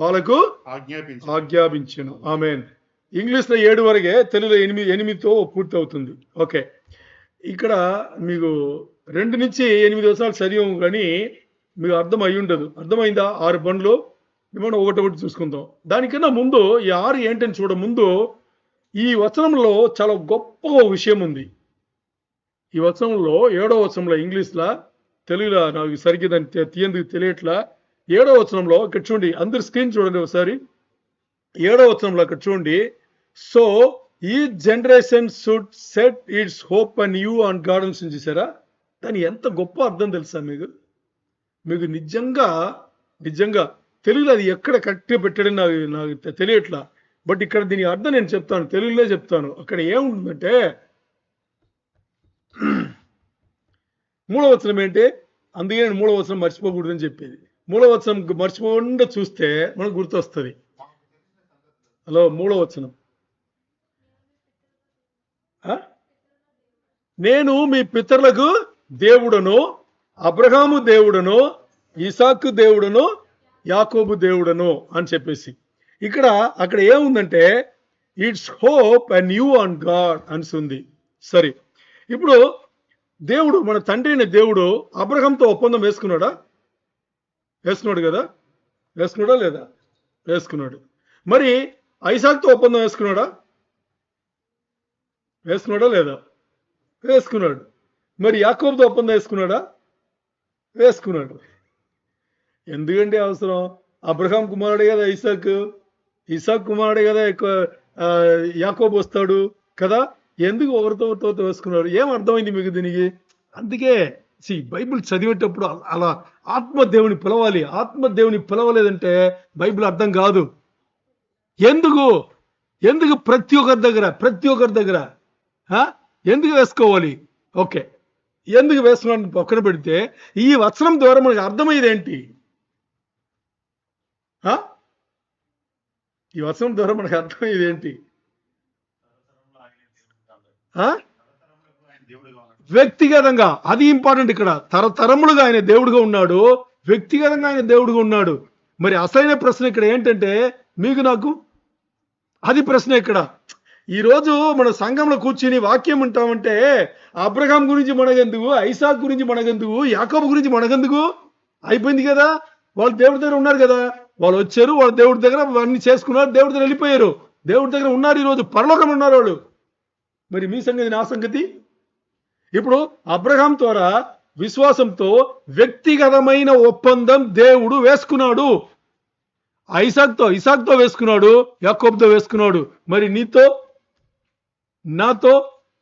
వాళ్ళకు ఆజ్ఞాపించెను. ఆమేన్. ఇంగ్లీష్ లో 7 వరకే, తెలుగులో 8తో పూర్తి అవుతుంది. ఓకే, ఇక్కడ మీకు 2 నుంచి 8 వచనాలు చదివాము కానీ మీకు అర్థం అయి ఉండదు. అర్థమైందా? 6 పనులు మనం ఒకటి చూసుకుందాం. దానికన్నా ముందు ఈ 6 ఏంటని చూడ ముందు ఈ వచనంలో చాలా గొప్ప విషయం ఉంది. ఈ వచనంలో 7వ వచనంలో ఇంగ్లీష్లో, తెలుగులో నాకు సరిగ్గా దాన్ని తీయందుకు తెలియట్లా. 7వ వచనంలో ఇక్కడ చూడండి, అందరు స్క్రీన్ చూడండి ఒకసారి. 7వ వచనంలో అక్కడ చూడండి, సో ఈ generation should set it's hope and you and God అని చూసారా? దాని ఎంత గొప్ప అర్థం తెలుసా మీకు? నిజంగా తెలుగులో అది ఎక్కడ కరెక్ట్గా పెట్టాడని నాకు తెలియట్లా. బట్ ఇక్కడ దీని అర్థం నేను చెప్తాను, తెలుగులో చెప్తాను. అక్కడ ఏముంటుందంటే 3వ వచనం ఏంటి, అందుకే నేను 3వ వచనం మర్చిపోకూడదని చెప్పేది. 3వ వచనం మర్చిపోకుండా చూస్తే మనకు గుర్తొస్తుంది. హలో, 3వ వచనం, నేను మీ పితరులకు దేవుడను, అబ్రహాము దేవుడను, ఇసాకు దేవుడను, యాకోబు దేవుడను అని చెప్పేసి అక్కడ ఏముందంటే it's hope and you and God అని ఉంది. సరే, ఇప్పుడు దేవుడు, మన తండ్రి అయిన దేవుడు అబ్రహాంతో ఒప్పందం వేసుకున్నాడు కదా? వేసుకున్నాడా లేదా? వేసుకున్నాడు. మరి ఐసాక్తో ఒప్పందం వేసుకున్నాడా లేదా? వేసుకున్నాడు. మరి యాకోబుతో ఒప్పందం వేసుకున్నాడా? వేసుకున్నాడు. ఎందుకంటే అవసరం? అబ్రహాం కుమారుడే కదా ఇసాక్ కుమారుడే కదా యాకోబు వస్తాడు కదా. ఎందుకు ఒకరితో వేసుకున్నారు? ఏం అర్థమైంది మీకు దీనికి? అందుకే బైబిల్ చదివేటప్పుడు అలా ఆత్మదేవుని పిలవాలి. ఆత్మదేవుని పిలవలేదంటే బైబిల్ అర్థం కాదు. ఎందుకు ప్రతి ఒక్కరి దగ్గర ఎందుకు వేసుకోవాలి? ఓకే, ఎందుకు వేస్తున్నాడు పక్కన పెడితే ఈ వచనం ద్వారా మనకు అర్థమయ్యేది ఏంటి? ఆ? ఈ వచనం ద్వారా మనకు అర్థమయ్యేది ఏంటి? ఆ? దేవుడిగా ఉన్నాడు. వ్యక్తిగతంగా, అది ఇంపార్టెంట్ ఇక్కడ. తరతరములుగా ఆయన దేవుడుగా ఉన్నాడు, వ్యక్తిగతంగా ఆయన దేవుడుగా ఉన్నాడు. మరి అసలైన ప్రశ్న ఇక్కడ ఏంటంటే మీకు నాకు అది ప్రశ్న ఇక్కడ. ఈరోజు మన సంఘంలో కూర్చుని వాక్యం ఉంటామంటే అబ్రహాం గురించి మనకెందుకు, ఐసాక్ గురించి మనకెందుకు, యాకోబు గురించి మనకెందుకు? అయిపోయింది కదా. వాళ్ళు దేవుడి దగ్గర ఉన్నారు కదా, వాళ్ళు వచ్చారు, వాళ్ళ దేవుడి దగ్గర అన్ని చేసుకున్నారు, దేవుడి దగ్గర వెళ్ళిపోయారు, దేవుడి దగ్గర ఉన్నారు, ఈరోజు పరలోకంలో ఉన్నారు వాళ్ళు. మరి మీ సంగతి, నా సంగతి? ఇప్పుడు అబ్రహాం ద్వారా విశ్వాసంతో వ్యక్తిగతమైన ఒప్పందం దేవుడు వేసుకున్నాడు. ఇసాక్తో వేసుకున్నాడు, యాకోబుతో వేసుకున్నాడు. మరి నీతో నాతో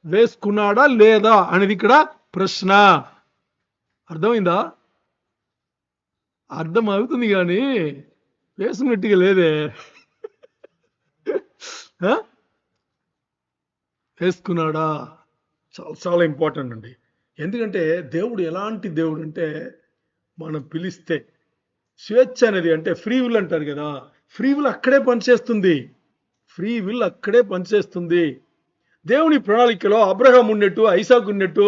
వేసుకున్నాడా లేదా అనేది ఇక్కడ ప్రశ్న. అర్థమైందా? అర్థం అవుతుంది కానీ వేసుకున్నట్టుగా లేదే. వేసుకున్నాడా? చాలా చాలా ఇంపార్టెంట్ అండి. ఎందుకంటే దేవుడు ఎలాంటి దేవుడు అంటే, మనం పిలిస్తే స్వేచ్ఛ అనేది, అంటే ఫ్రీ విల్ అంటారు కదా, ఫ్రీ విల్ అక్కడే పనిచేస్తుంది. ఫ్రీ విల్ అక్కడే పనిచేస్తుంది. దేవుని ప్రణాళికలో అబ్రహాం ఉన్నట్టు, ఐసాక్ ఉన్నట్టు,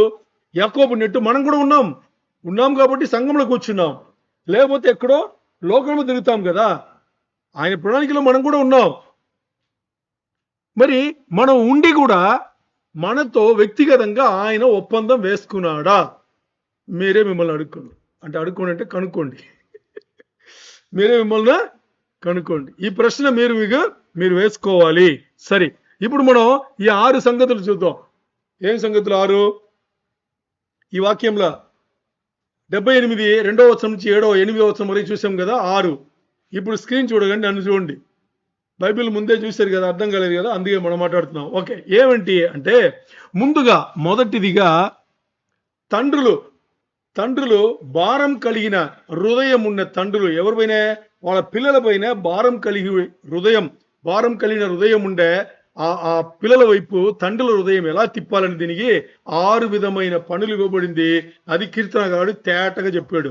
యాకోబు ఉన్నట్టు మనం కూడా ఉన్నాం కాబట్టి సంఘంలో కూర్చున్నాం. లేకపోతే ఎక్కడో లోకంలో తిరుగుతాం కదా. ఆయన ప్రణాళికలో మనం కూడా ఉన్నాం. మరి మనం ఉండి కూడా మనతో వ్యక్తిగతంగా ఆయన ఒప్పందం వేసుకున్నాడా? మీరే మిమ్మల్ని అడుక్కోండి అంటే కనుక్కోండి. మీరే మిమ్మల్ని కనుక్కోండి. ఈ ప్రశ్న మీరు వేసుకోవాలి. సరే, ఇప్పుడు మనం ఈ 6 సంగతులు చూద్దాం. ఏం సంగతులు 6? ఈ వాక్యంలో 78 2వ వచనం నుంచి 8వ వచనం వరకు చూసాం కదా 6. ఇప్పుడు స్క్రీన్ చూడకండి, నన్ను చూడండి. బైబిల్ ముందే చూశారు కదా, అర్థం కాలేదు కదా, అందుకే మనం మాట్లాడుతున్నాం. ఓకే, ఏమిటి అంటే ముందుగా మొదటిదిగా తండ్రులు భారం కలిగిన హృదయం ఉన్న తండ్రులు ఎవరిపైన? వాళ్ళ పిల్లలపైన భారం కలిగిన హృదయం ఉండే ఆ పిల్లల వైపు తండ్రుల హృదయం ఎలా తిప్పాలని దీనికి 6 విధమైన పనులు ఇవ్వబడింది. అది కీర్తనగాడు తేటగా చెప్పాడు.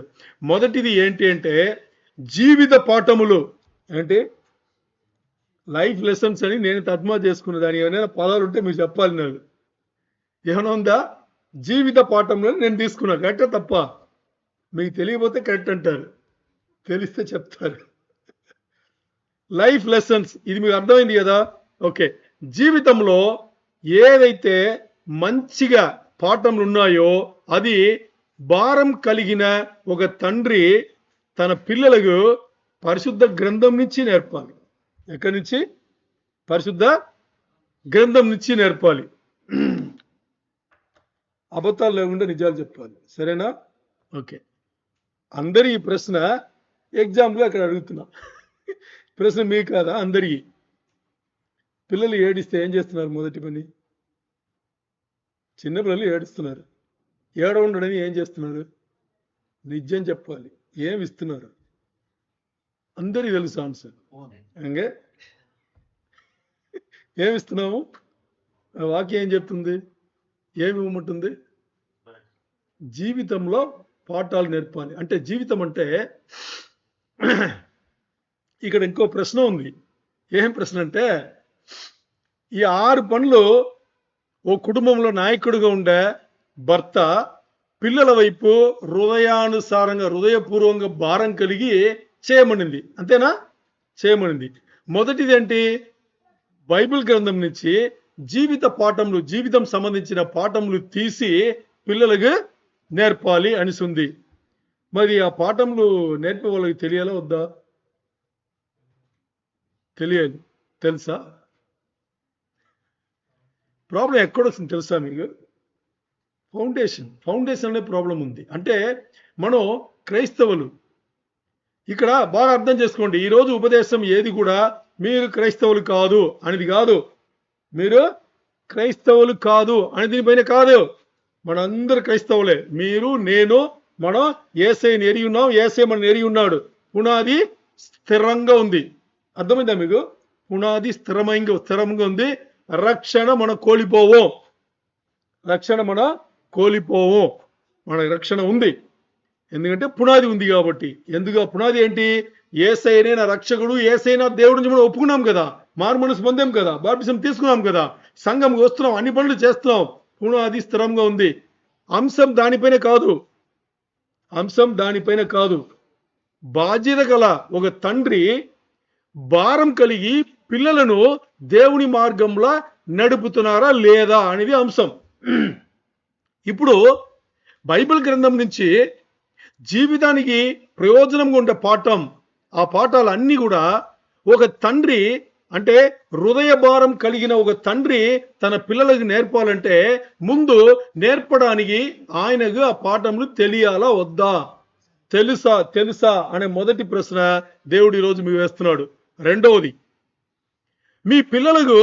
మొదటిది ఏంటి అంటే జీవిత పాఠములు. అంటే లైఫ్ లెసన్స్ అని నేను తర్జుమా చేసుకున్న దాని ఏమైనా పదాలు ఉంటే మీరు చెప్పాలి. నాకు ఏమైనా ఉందా? జీవిత పాఠంలో నేను తీసుకున్నా. కరెక్టా తప్ప? మీకు తెలియకపోతే కరెక్ట్ అంటారు, తెలిస్తే చెప్తారు. లైఫ్ లెసన్స్, ఇది మీకు అర్థమైంది కదా. ఓకే, జీవితంలో ఏదైతే మంచిగా పాఠములు ఉన్నాయో అది భారం కలిగిన ఒక తండ్రి తన పిల్లలకు పరిశుద్ధ గ్రంథం నుంచి నేర్పాలి. ఎక్కడి నుంచి? పరిశుద్ధ గ్రంథం నుంచి నేర్పాలి. అబద్ధాలు లేకుండా నిజాలు చెప్పాలి. సరేనా? ఓకే, అందరి ఈ ప్రశ్న ఎగ్జామ్లో అక్కడ అడుగుతున్నా. ప్రశ్న మీకు కాదా, అందరికీ. పిల్లలు ఏడిస్తే ఏం చేస్తున్నారు? మొదటి పని, చిన్నపిల్లలు ఏడుస్తున్నారు, ఏడవండని ఏం చేస్తున్నారు? నిజం చెప్పాలి. ఏమి ఇస్తున్నారు? అందరికీ తెలుసు ఆన్సర్. అంగే ఏమి ఇస్తున్నాము? వాక్యం ఏం చెప్తుంది? ఏమి ఇవ్వమంటుంది? జీవితంలో పాఠాలు నేర్పాలి. అంటే జీవితం అంటే ఇక్కడ ఇంకో ప్రశ్న ఉంది. ఏం ప్రశ్న అంటే ఈ 6 పనులు ఓ కుటుంబంలో నాయకుడిగా ఉండే భర్త పిల్లల వైపు హృదయపూర్వకంగా భారం కలిగి చేయమనింది. అంతేనా? చేయమనింది. మొదటిది ఏంటి? బైబిల్ గ్రంథం నుంచి జీవితం సంబంధించిన పాఠములు తీసి పిల్లలకు నేర్పాలి అనేసి ఉంది. మరి ఆ పాఠములు నేర్పే వాళ్ళకి తెలియాలా వద్దా? తెలియాలి. తెలుసా? ప్రాబ్లం ఎక్కడొస్తుంది తెలుసా మీకు? ఫౌండేషన్ అనే ప్రాబ్లం ఉంది. అంటే మనం క్రైస్తవులు, ఇక్కడ బాగా అర్థం చేసుకోండి. ఈరోజు ఉపదేశం ఏది కూడా మీరు క్రైస్తవులు కాదు అనేది కాదు, మీరు క్రైస్తవులు కాదు అని దీనిపైన కాదు. మనందరూ క్రైస్తవులే. మీరు, నేను, మనం యేసయ్యని ఎరిగి ఉన్నాం, యేసయ్య మనం ఎరిగి ఉన్నాడు. పునాది స్థిరంగా ఉంది. అర్థమైందా మీకు? పునాది స్థిరంగా ఉంది. రక్షణ మనం కోల్పోవు. మనకు రక్షణ ఉంది. ఎందుకంటే పునాది ఉంది కాబట్టి. ఎందుకు ఆ పునాది ఏంటి? యేసయ్యనే నా రక్షకుడు, యేసయ్య నా దేవుడు నుంచి మనం ఒప్పుకున్నాం కదా, మారుమనసు పొందాం కదా, బాప్టిజం తీసుకున్నాం కదా, సంఘంకి వస్తున్నాం, అన్ని పనులు చేస్తున్నాం. పునాది స్థిరంగా ఉంది. అంశం దానిపైన కాదు, అంశం దానిపైన కాదు. బాధ్యత గల ఒక తండ్రి భారం కలిగి పిల్లలను దేవుని మార్గంలో నడుపుతున్నారా లేదా అనేది అంశం. ఇప్పుడు బైబిల్ గ్రంథం నుంచి జీవితానికి ప్రయోజనంగా ఉండే పాఠం, ఆ పాఠాలన్నీ కూడా ఒక తండ్రి అంటే హృదయ భారం కలిగిన ఒక తండ్రి తన పిల్లలకు నేర్పాలంటే ముందు నేర్పడానికి ఆయనకు ఆ పాఠములు తెలియాలా వద్దా? తెలుసా అనే మొదటి ప్రశ్న దేవుడు ఈరోజు మీకు వేస్తున్నాడు. రెండవది, మీ పిల్లలకు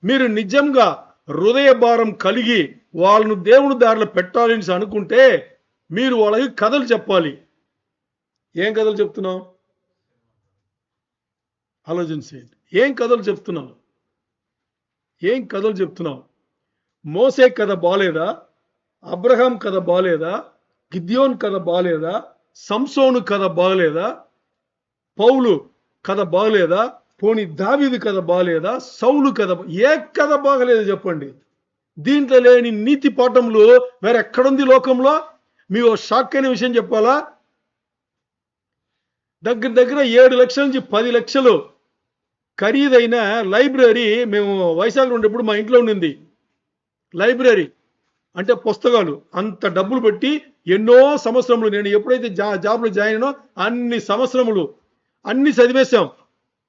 మీరు నిజంగా హృదయ భారం కలిగి వాళ్ళను దేవుని దారిలో పెట్టాలని అనుకుంటే మీరు వాళ్ళకి కథలు చెప్పాలి. ఏం కథలు చెప్తున్నాం? ఆలోచించేయండి. ఏం కథలు చెప్తున్నాం? ఏం కథలు చెప్తున్నాం? మోసే కథ బాలేదా? అబ్రహాం కథ బాలేదా? గిద్యోన్ కథ బాలేదా? సంసోను కథ బాగలేదా? పౌలు కథ బాగలేదా? పోనీ దావీదు కథ బాగలేదా? సౌలు కథ ఏ కథ బాగలేదు చెప్పండి? దీంట్లో లేని నీతి పాఠములు వేరెక్కడుంది లోకంలో? మీకు షాక్ అయిన విషయం చెప్పాలా? దగ్గర 7 లక్షల నుంచి 10 లక్షలు ఖరీదైన లైబ్రరీ మేము వైజాగ్లో ఉండేప్పుడు మా ఇంట్లో ఉండింది. లైబ్రరీ అంటే పుస్తకాలు అంత డబ్బులు పెట్టి ఎన్నో సంవత్సరములు, నేను ఎప్పుడైతే జాబ్లో జాయిన్ అయినో అన్ని సంవత్సరములు అన్ని చదివేశాం.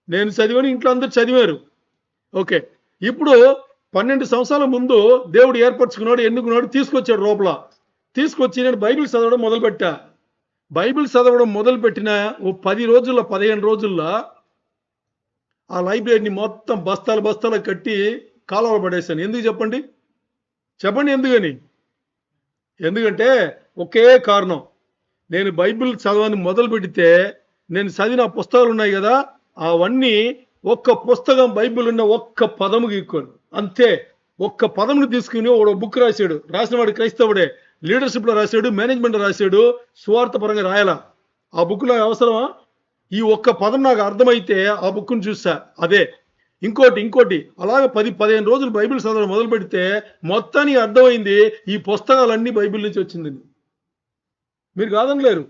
నేను చదివాను, ఇంట్లో అందరు చదివారు. ఓకే, ఇప్పుడు 12 సంవత్సరాల ముందు దేవుడు ఏర్పరచుకున్నాడు, ఎన్నుకున్నాడు, తీసుకొచ్చాడు లోపల. తీసుకొచ్చి నేను బైబిల్ చదవడం మొదలుపెట్టా. బైబిల్ చదవడం మొదలుపెట్టిన ఓ 10 రోజుల్లో 15 రోజుల్లో ఆ లైబ్రరీని మొత్తం బస్తాలు కట్టి కాలువలో పడేశాను. ఎందుకు చెప్పండి? ఎందుకని? ఎందుకంటే ఒకే కారణం, నేను బైబిల్ చదవని మొదలు పెడితే నేను చదివిన పుస్తకాలు ఉన్నాయి కదా, అవన్నీ ఒక్క పుస్తకం బైబిల్ ఉన్న ఒక్క పదము గీక్కోను అంతే. ఒక్క పదమును తీసుకుని ఒక బుక్ రాశాడు. రాసిన వాడు క్రైస్తవుడే, లీడర్షిప్లో రాశాడు, మేనేజ్మెంట్లో రాశాడు, స్వార్థ పరంగా రాయాల. ఆ బుక్ నాకు అవసరమా? ఈ ఒక్క పదం నాకు అర్థమైతే ఆ బుక్ను చూసా. అదే ఇంకోటి అలాగే 10-15 రోజులు బైబిల్ చదవడం మొదలు పెడితే మొత్తానికి అర్థమైంది ఈ పుస్తకాలన్నీ బైబిల్ నుంచి వచ్చిందని. మీరు కాదనలేరు.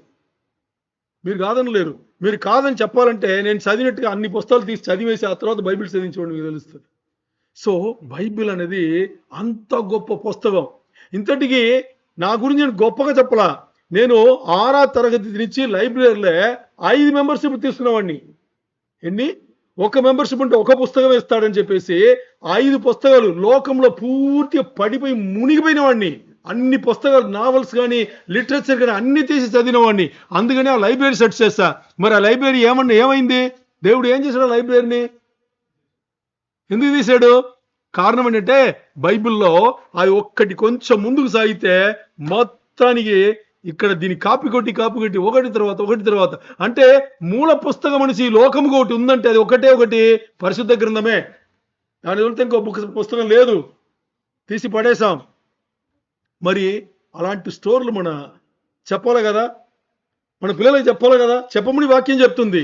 మీరు కాదని చెప్పాలంటే నేను చదివినట్టుగా అన్ని పుస్తకాలు తీసి చదివేసి ఆ తర్వాత బైబిల్ చదివించుకోండి, మీకు తెలుస్తుంది. సో బైబిల్ అనేది అంత గొప్ప పుస్తకం. ఇంతటికి నా గురించి నేను గొప్పగా చెప్పలా. నేను 6వ తరగతి నుంచి లైబ్రరీలో 5 మెంబర్షిప్ తీసుకున్నవాడిని. ఎన్ని? ఒక మెంబర్షిప్ ఉంటే ఒక పుస్తకం ఇస్తాడని చెప్పేసి 5 పుస్తకాలు లోకంలో పూర్తిగా పడిపోయి మునిగిపోయిన వాడిని. అన్ని పుస్తకాలు, నావల్స్ కానీ లిటరేచర్ కానీ అన్ని తీసి చదివిన వాడిని. అందుకని ఆ లైబ్రరీ సెర్చ్ చేస్తా. మరి ఆ లైబ్రరీ ఏమైంది? దేవుడు ఏం చేశాడు? ఆ లైబ్రరీని ఎందుకు తీశాడు? కారణం ఏంటంటే బైబిల్లో అది ఒక్కటి కొంచెం ముందుకు సాగితే మొత్తానికి ఇక్కడ దీన్ని కాపీ కొట్టి ఒకటి తర్వాత అంటే మూల పుస్తకం అనేసి లోకముగా ఒకటి ఉందంటే అది ఒకటి పరిశుద్ధ గ్రంథమే. దాని వల్ల ఇంకో పుస్తకం లేదు, తీసి పడేశాం. మరి అలాంటి స్టోర్లు మన చెప్పాలి కదా, మన పిల్లలకి చెప్పాలి కదా, చెప్పమని వాక్యం చెప్తుంది.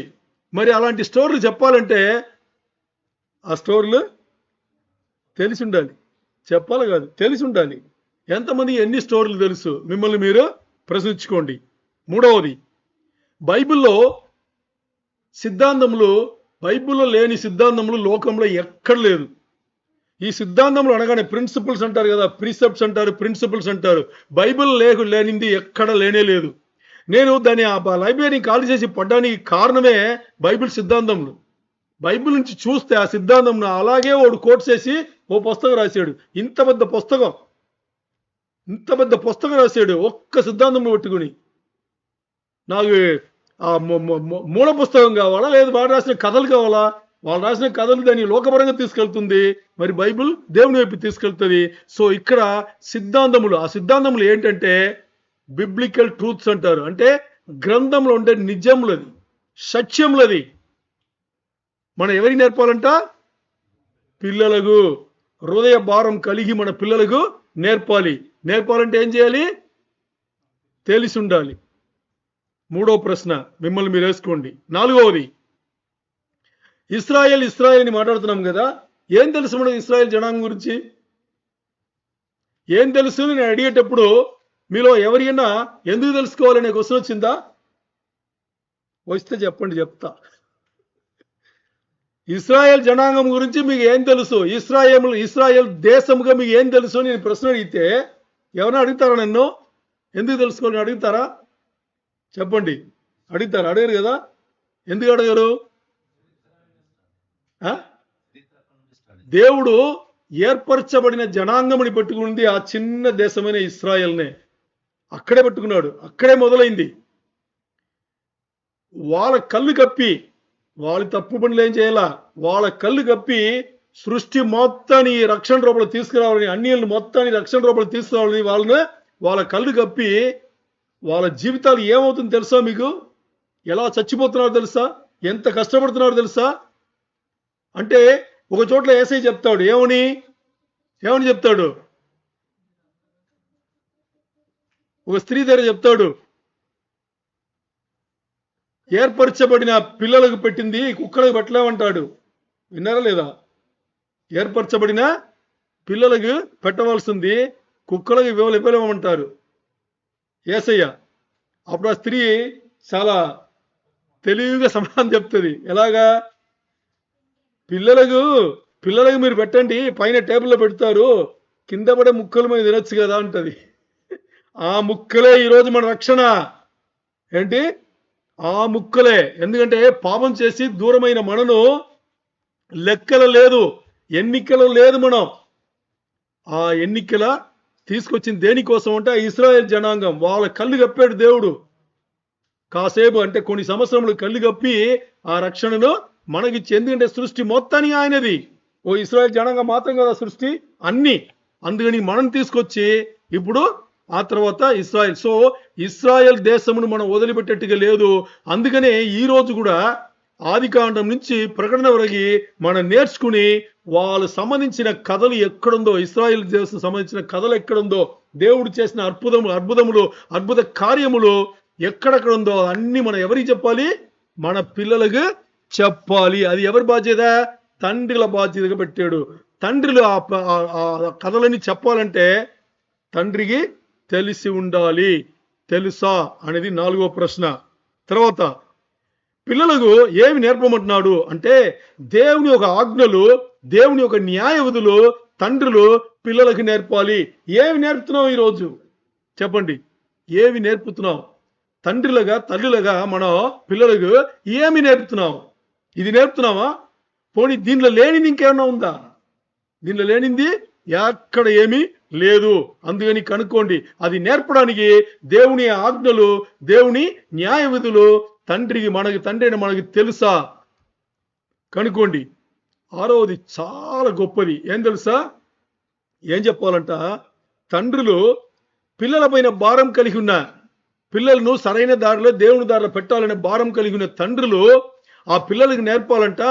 మరి అలాంటి స్టోర్లు చెప్పాలంటే ఆ స్టోర్లు తెలిసి ఉండాలి. చెప్పాలి కాదు, తెలిసి ఉండాలి. ఎంతమంది ఎన్ని స్టోర్లు తెలుసు? మిమ్మల్ని మీరు ప్రశ్నించుకోండి. మూడవది, బైబిల్లో సిద్ధాంతములు, బైబిల్లో లేని సిద్ధాంతములు లోకంలో ఎక్కడ లేదు. ఈ సిద్ధాంతములు అనగానే ప్రిన్సిపల్స్ అంటారు కదా, ప్రిసెప్ట్స్ అంటారు, ప్రిన్సిపల్స్ అంటారు. బైబిల్ లేనిది ఎక్కడ లేనే లేదు. నేను దాన్ని ఆ లైబ్రరీని ఖాళీ చేసి పడ్డానికి కారణమే బైబిల్ సిద్ధాంతములు. బైబిల్ నుంచి చూస్తే ఆ సిద్ధాంతం అలాగే వాడు కోట్ చేసి ఓ పుస్తకం రాశాడు. ఇంత పెద్ద పుస్తకం రాశాడు ఒక్క సిద్ధాంతం పెట్టుకుని. నాకు ఆ మూల పుస్తకం కావాలా, లేదు వాడు రాసిన కథలు కావాలా? వాళ్ళు రాసిన కథలు దాన్ని లోకపరంగా తీసుకెళ్తుంది, మరి బైబిల్ దేవుని వైపు తీసుకెళ్తుంది. సో ఇక్కడ సిద్ధాంతములు, ఆ సిద్ధాంతములు ఏంటంటే బిబ్లికల్ ట్రూత్స్ అంటారు. అంటే గ్రంథంలో ఉండే నిజములది, సత్యములది. మనం ఎవరికి నేర్పాలంట? పిల్లలకు. హృదయ భారం కలిగి మన పిల్లలకు నేర్పాలి. నేర్పాలంటే ఏం చేయాలి? తెలిసి ఉండాలి. మూడో ప్రశ్న మిమ్మల్ని మీరు వేసుకోండి. నాలుగవది, ఇస్రాయేల్ అని మాట్లాడుతున్నాం కదా, ఏం తెలుసు మనకు ఇస్రాయేల్ జనాంగం గురించి? ఏం తెలుసు నేను అడిగేటప్పుడు మీలో ఎవరికైనా ఎందుకు తెలుసుకోవాలనే క్వశ్చన్ వచ్చిందా? వస్తే చెప్పండి, చెప్తా. ఇస్రాయేల్ జనాంగం గురించి మీకు ఏం తెలుసు, ఇస్రాయేల్ దేశముగా మీకు ఏం తెలుసు నేను ప్రశ్న అడిగితే ఎవరైనా అడుగుతారా? నన్ను ఎందుకు తెలుసుకోవాలని అడుగుతారా? చెప్పండి. అడుగుతారా? అడగరు కదా. ఎందుకు అడగరు? దేవుడు ఏర్పరచబడిన జనాంగముని పెట్టుకుంది ఆ చిన్న దేశమైన ఇస్రాయేల్నే. అక్కడే పెట్టుకున్నాడు, అక్కడే మొదలైంది. వాళ్ళ కళ్ళు కప్పి, వాళ్ళ తప్పు పనులు ఏం చేయాల, వాళ్ళ కళ్ళు కప్పి సృష్టి మొత్తాన్ని రక్షణ రూపంలో తీసుకురావాలని, అన్యులను మొత్తాన్ని రక్షణ రూపంలో తీసుకురావాలని వాళ్ళ కళ్ళు కప్పి వాళ్ళ జీవితాలు ఏమవుతుందో తెలుసా మీకు? ఎలా చచ్చిపోతున్నారో తెలుసా? ఎంత కష్టపడుతున్నారో తెలుసా? అంటే ఒక చోట్ల యేసయ్య చెప్తాడు, ఏమని చెప్తాడు? ఒక స్త్రీ దగ్గర చెప్తాడు, ఏర్పరచబడిన పిల్లలకు పెట్టింది కుక్కలకు పెట్టలేమంటాడు. విన్నారా లేదా? ఏర్పరచబడిన పిల్లలకు పెట్టవలసింది కుక్కలకు ఇవ్వలేమంటారు యేసయ్య. అప్పుడు ఆ స్త్రీ చాలా తెలివిగా సమాధానం చెప్తుంది. ఎలాగా? పిల్లలకు మీరు పెట్టండి, పైన టేబుల్లో పెడతారు, కింద పడే ముక్కలు మీద తినొచ్చు కదా అంటది. ఆ ముక్కలే ఈరోజు మన రక్షణ. ఏంటి? ఆ ముక్కలే. ఎందుకంటే పాపం చేసి దూరమైన మనను లెక్కల లేదు, ఎన్నికలు లేదు. మనం ఆ ఎన్నికల తీసుకొచ్చింది దేనికోసం అంటే ఇశ్రాయేల్ జనాంగం. వాళ్ళ కళ్ళు కప్పాడు దేవుడు కాసేపు, అంటే కొన్ని సంవత్సరములు కళ్ళు కప్పి ఆ రక్షణను మనకిచ్చి. ఎందుకంటే సృష్టి మొత్తానికి ఆయనది. ఓ ఇశ్రాయేల్ జనాంగం మాత్రం కదా సృష్టి అన్ని. అందుకని మనం తీసుకొచ్చి ఇప్పుడు ఆ తర్వాత ఇస్రాయేల్. సో ఇస్రాయేల్ దేశమును మనం వదిలిపెట్టేట్టుగా లేదు. అందుకనే ఈ రోజు కూడా ఆదికాండం నుంచి ప్రకటన వరకు మనం నేర్చుకుని వాళ్ళు సంబంధించిన కథలు ఎక్కడుందో, ఇస్రాయేల్ దేశం సంబంధించిన కథలు ఎక్కడుందో, దేవుడు చేసిన అద్భుతములు అద్భుత కార్యములు ఎక్కడెక్కడ ఉందో అన్ని మనం ఎవరికి చెప్పాలి? మన పిల్లలకు చెప్పాలి. అది ఎవరి బాధ్యత? తండ్రిల బాధ్యతగా పెట్టాడు. తండ్రులు ఆ కథలని చెప్పాలంటే తండ్రికి తెలిసి ఉండాలి. తెలుసా అనేది నాలుగో ప్రశ్న. తర్వాత పిల్లలకు ఏమి నేర్పమంటున్నాడు అంటే దేవుని యొక్క ఆజ్ఞలు, దేవుని యొక్క న్యాయ విధులు తండ్రులు పిల్లలకు నేర్పాలి. ఏమి నేర్పుతున్నావు ఈరోజు? చెప్పండి, ఏమి నేర్పుతున్నావు? తండ్రులుగా తల్లులుగా మనం పిల్లలకు ఏమి నేర్పుతున్నావు? ఇది నేర్పుతున్నావా? పోనీ దీనిలో లేనిది ఇంకేమన్నా ఉందా? దీనిలో లేనిది ఎక్కడ ఏమీ లేదు. అందుకని కనుక్కోండి. అది నేర్పడానికి దేవుని ఆజ్ఞలు, దేవుని న్యాయ విధులు తండ్రి అయిన మనకి తెలుసా? కనుక్కోండి. ఆరవది చాలా గొప్పది. ఏం తెలుసా? ఏం చెప్పాలంట, తండ్రులు పిల్లలపైన భారం కలిగి ఉన్న, పిల్లలను సరైన దారిలో దేవుని దారిలో పెట్టాలనే భారం కలిగి ఉన్న తండ్రులు ఆ పిల్లలకు నేర్పాలంట,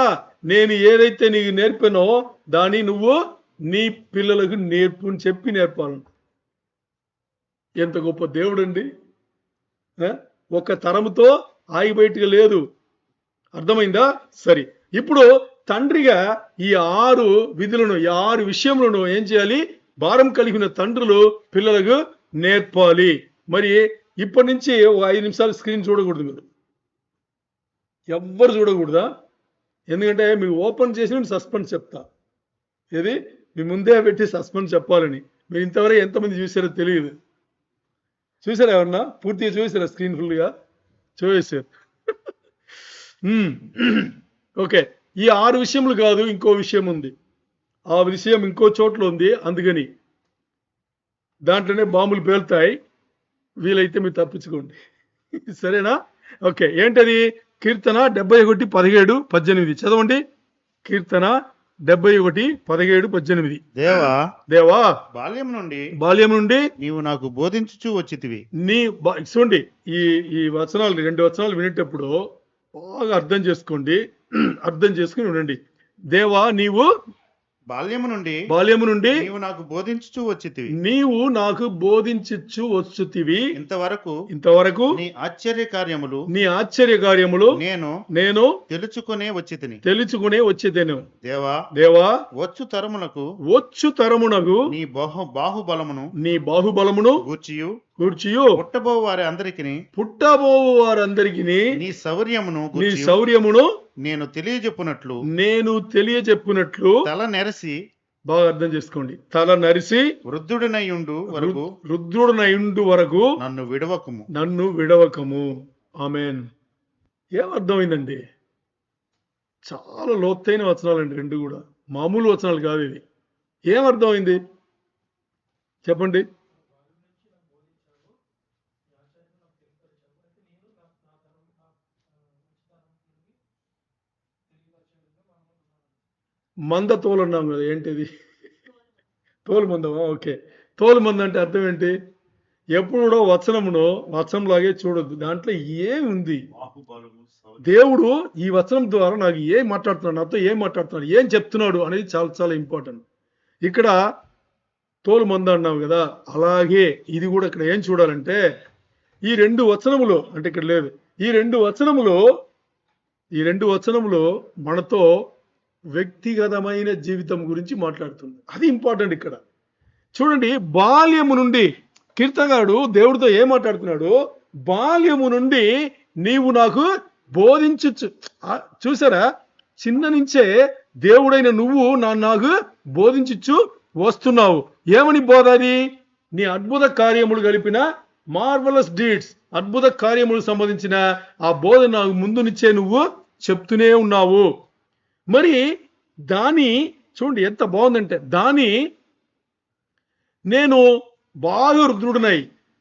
నేను ఏదైతే నీకు నేర్పానో దాన్ని నువ్వు నీ పిల్లలకు నేర్పు అని చెప్పి నేర్పాలంట. ఎంత గొప్ప దేవుడు అండి! ఒక తరముతో ఆగిబయటగా లేదు. అర్థమైందా? సరే, ఇప్పుడు తండ్రిగా ఈ 6 విధులను, ఈ 6 విషయములను ఏం చేయాలి? భారం కలిగిన తండ్రులు పిల్లలకు నేర్పాలి. మరి ఇప్పటి నుంచి ఒక 5 నిమిషాలు స్క్రీన్ చూడకూడదు. మీరు ఎవ్వరు చూడకూడదా? ఎందుకంటే మీరు ఓపెన్ చేసి నేను సస్పెన్స్ చెప్తా. ఏది మీ ముందే పెట్టి సస్పెన్స్ చెప్పాలని. మీరు ఇంతవరకు ఎంతమంది చూసారో తెలియదు. చూసారా? ఎవరన్నా పూర్తిగా చూసారా? స్క్రీన్ ఫుల్గా చూసారు. ఓకే, ఈ 6 విషయములు కాదు, ఇంకో విషయం ఉంది. ఆ విషయం ఇంకో చోట్ల ఉంది. అందుకని దాంట్లోనే బాంబులు పేలుతాయి. వీలైతే మీరు తప్పించుకోండి. సరేనా? ఓకే, ఏంటది? కీర్తన 71, 17, 18 చదవండి. కీర్తన 71, 17, 18. దేవా బాల్యం నుండి నీవు నాకు బోధించుచూ వచ్చితివి. చూడండి, ఈ వచనాలు 2 వచనాలు వినేటప్పుడు బాగా అర్థం చేసుకోండి. అర్థం చేసుకుని ఉండండి. దేవా నీవు బాల్యము నుండి నీవు నాకు బోధించుచూ వచ్చితివి. నీవు నాకు బోధించుచు వచ్చుతివి. ఇంతవరకు నీ ఆశ్చర్య కార్యములు నేను తెలుసుకునే వచ్చితేను. దేవా వచ్చు తరమునకు నీ బాహుబలమును గూర్చియు పుట్టబోవు వారందరికి నీ శౌర్యమును నేను తెలియజెప్పునట్లు తల నెరసి, బాగా అర్థం చేసుకోండి, తల నరిసి వృద్ధుడనయుండు వరకు నన్ను విడవకము. ఆమేన్. ఏమర్థమైందండి? చాలా లోతైన వచనాలండి రెండు కూడా, మామూలు వచనాలు కాదు ఇవి. ఏమర్థమైంది చెప్పండి? మంద తోలు అన్నాం కదా, ఏంటిది? తోలు మందమా? ఓకే. తోలు మంద అంటే అర్థం ఏంటి? ఎప్పుడు కూడా వచనంలాగే చూడొద్దు, దాంట్లో ఏముంది, దేవుడు ఈ వచనం ద్వారా నాకు ఏం మాట్లాడుతున్నాడు, నాతో ఏం మాట్లాడుతున్నాడు, ఏం చెప్తున్నాడు అనేది చాలా చాలా ఇంపార్టెంట్. ఇక్కడ తోలు మంద అన్నావు కదా, అలాగే ఇది కూడా ఇక్కడ ఏం చూడాలంటే ఈ రెండు వచనములు, అంటే ఇక్కడ లేదు, ఈ రెండు వచనములు మనతో వ్యక్తిగతమైన జీవితం గురించి మాట్లాడుతుంది. అది ఇంపార్టెంట్. ఇక్కడ చూడండి, బాల్యము నుండి కీర్తనగాడు దేవుడితో ఏం మాట్లాడుతున్నాడు? బాల్యము నుండి నీవు నాకు బోధించచ్చు. చూసారా, చిన్న నుంచే దేవుడైన నువ్వు నాకు బోధించచ్చు వస్తున్నావు. ఏమని బోధది? నీ అద్భుత కార్యములు కలిపిన మార్వలస్ డీడ్స్, అద్భుత కార్యములకు సంబంధించిన ఆ బోధ నాకు ముందు నుంచే నువ్వు చెప్తూనే ఉన్నావు. మరి దాని చూడండి ఎంత బాగుందంటే, దాని నేను బాగా రుద్రుడినై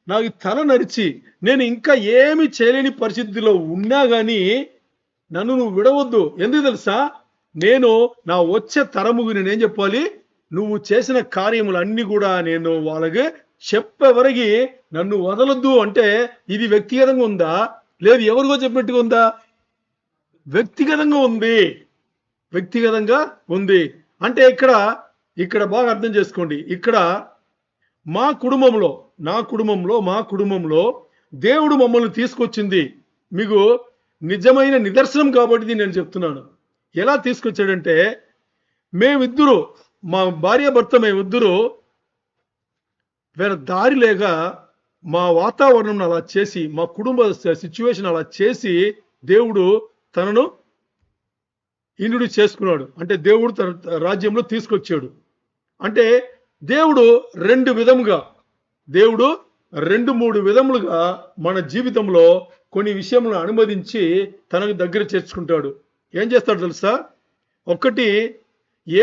నాకు తల నరిచి నేను ఇంకా ఏమి చేయలేని పరిస్థితిలో ఉన్నా కానీ నన్ను నువ్వు విడవద్దు. ఎందుకు తెలుసా? నేను నా వచ్చే తరముకు నేనేం చెప్పాలి? నువ్వు చేసిన కార్యములు అన్ని కూడా నేను వాళ్ళకి చెప్పేవరకు నన్ను వదలొద్దు. అంటే ఇది వ్యక్తిగతంగా ఉందా? లేదు ఎవరికో చెప్పినట్టుగా ఉందా? వ్యక్తిగతంగా ఉంది. అంటే ఇక్కడ బాగా అర్థం చేసుకోండి. ఇక్కడ మా కుటుంబంలో దేవుడు మమ్మల్ని తీసుకొచ్చింది మీకు నిజమైన నిదర్శనం కాబట్టి నేను చెప్తున్నాను. ఎలా తీసుకొచ్చాడంటే, మేమిద్దరు మా భార్యాభర్త మేమిద్దరు వేరే దారి లేక మా వాతావరణం అలా చేసి, మా కుటుంబ సిచ్యువేషన్ అలా చేసి దేవుడు తనను ఇంట్రొడ్యూస్ చేసుకున్నాడు. అంటే దేవుడు తన రాజ్యంలో తీసుకొచ్చాడు. అంటే దేవుడు రెండు మూడు విధములుగా మన జీవితంలో కొన్ని విషయములను అనుమతించి తనకు దగ్గర చేర్చుకుంటాడు. ఏం చేస్తాడు తెలుసా? ఒకటి,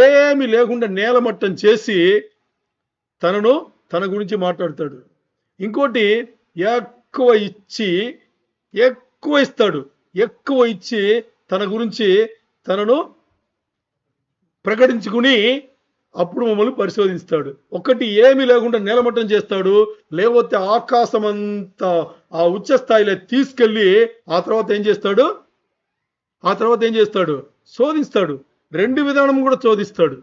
ఏమీ లేకుండా నేలమట్టం చేసి తన గురించి మాట్లాడతాడు. ఇంకోటి, ఎక్కువ ఇచ్చి తన గురించి తనను ప్రకటించుకుని అప్పుడు మమ్మల్ని పరిశోధిస్తాడు. ఒకటి, ఏమీ లేకుండా నేలమట్టం చేస్తాడు, లేకపోతే ఆకాశమంతా ఆ ఉచ్చ స్థాయిలో తీసుకెళ్ళి ఆ తర్వాత ఏం చేస్తాడు? శోధిస్తాడు. రెండు విధానం కూడా శోధిస్తాడు.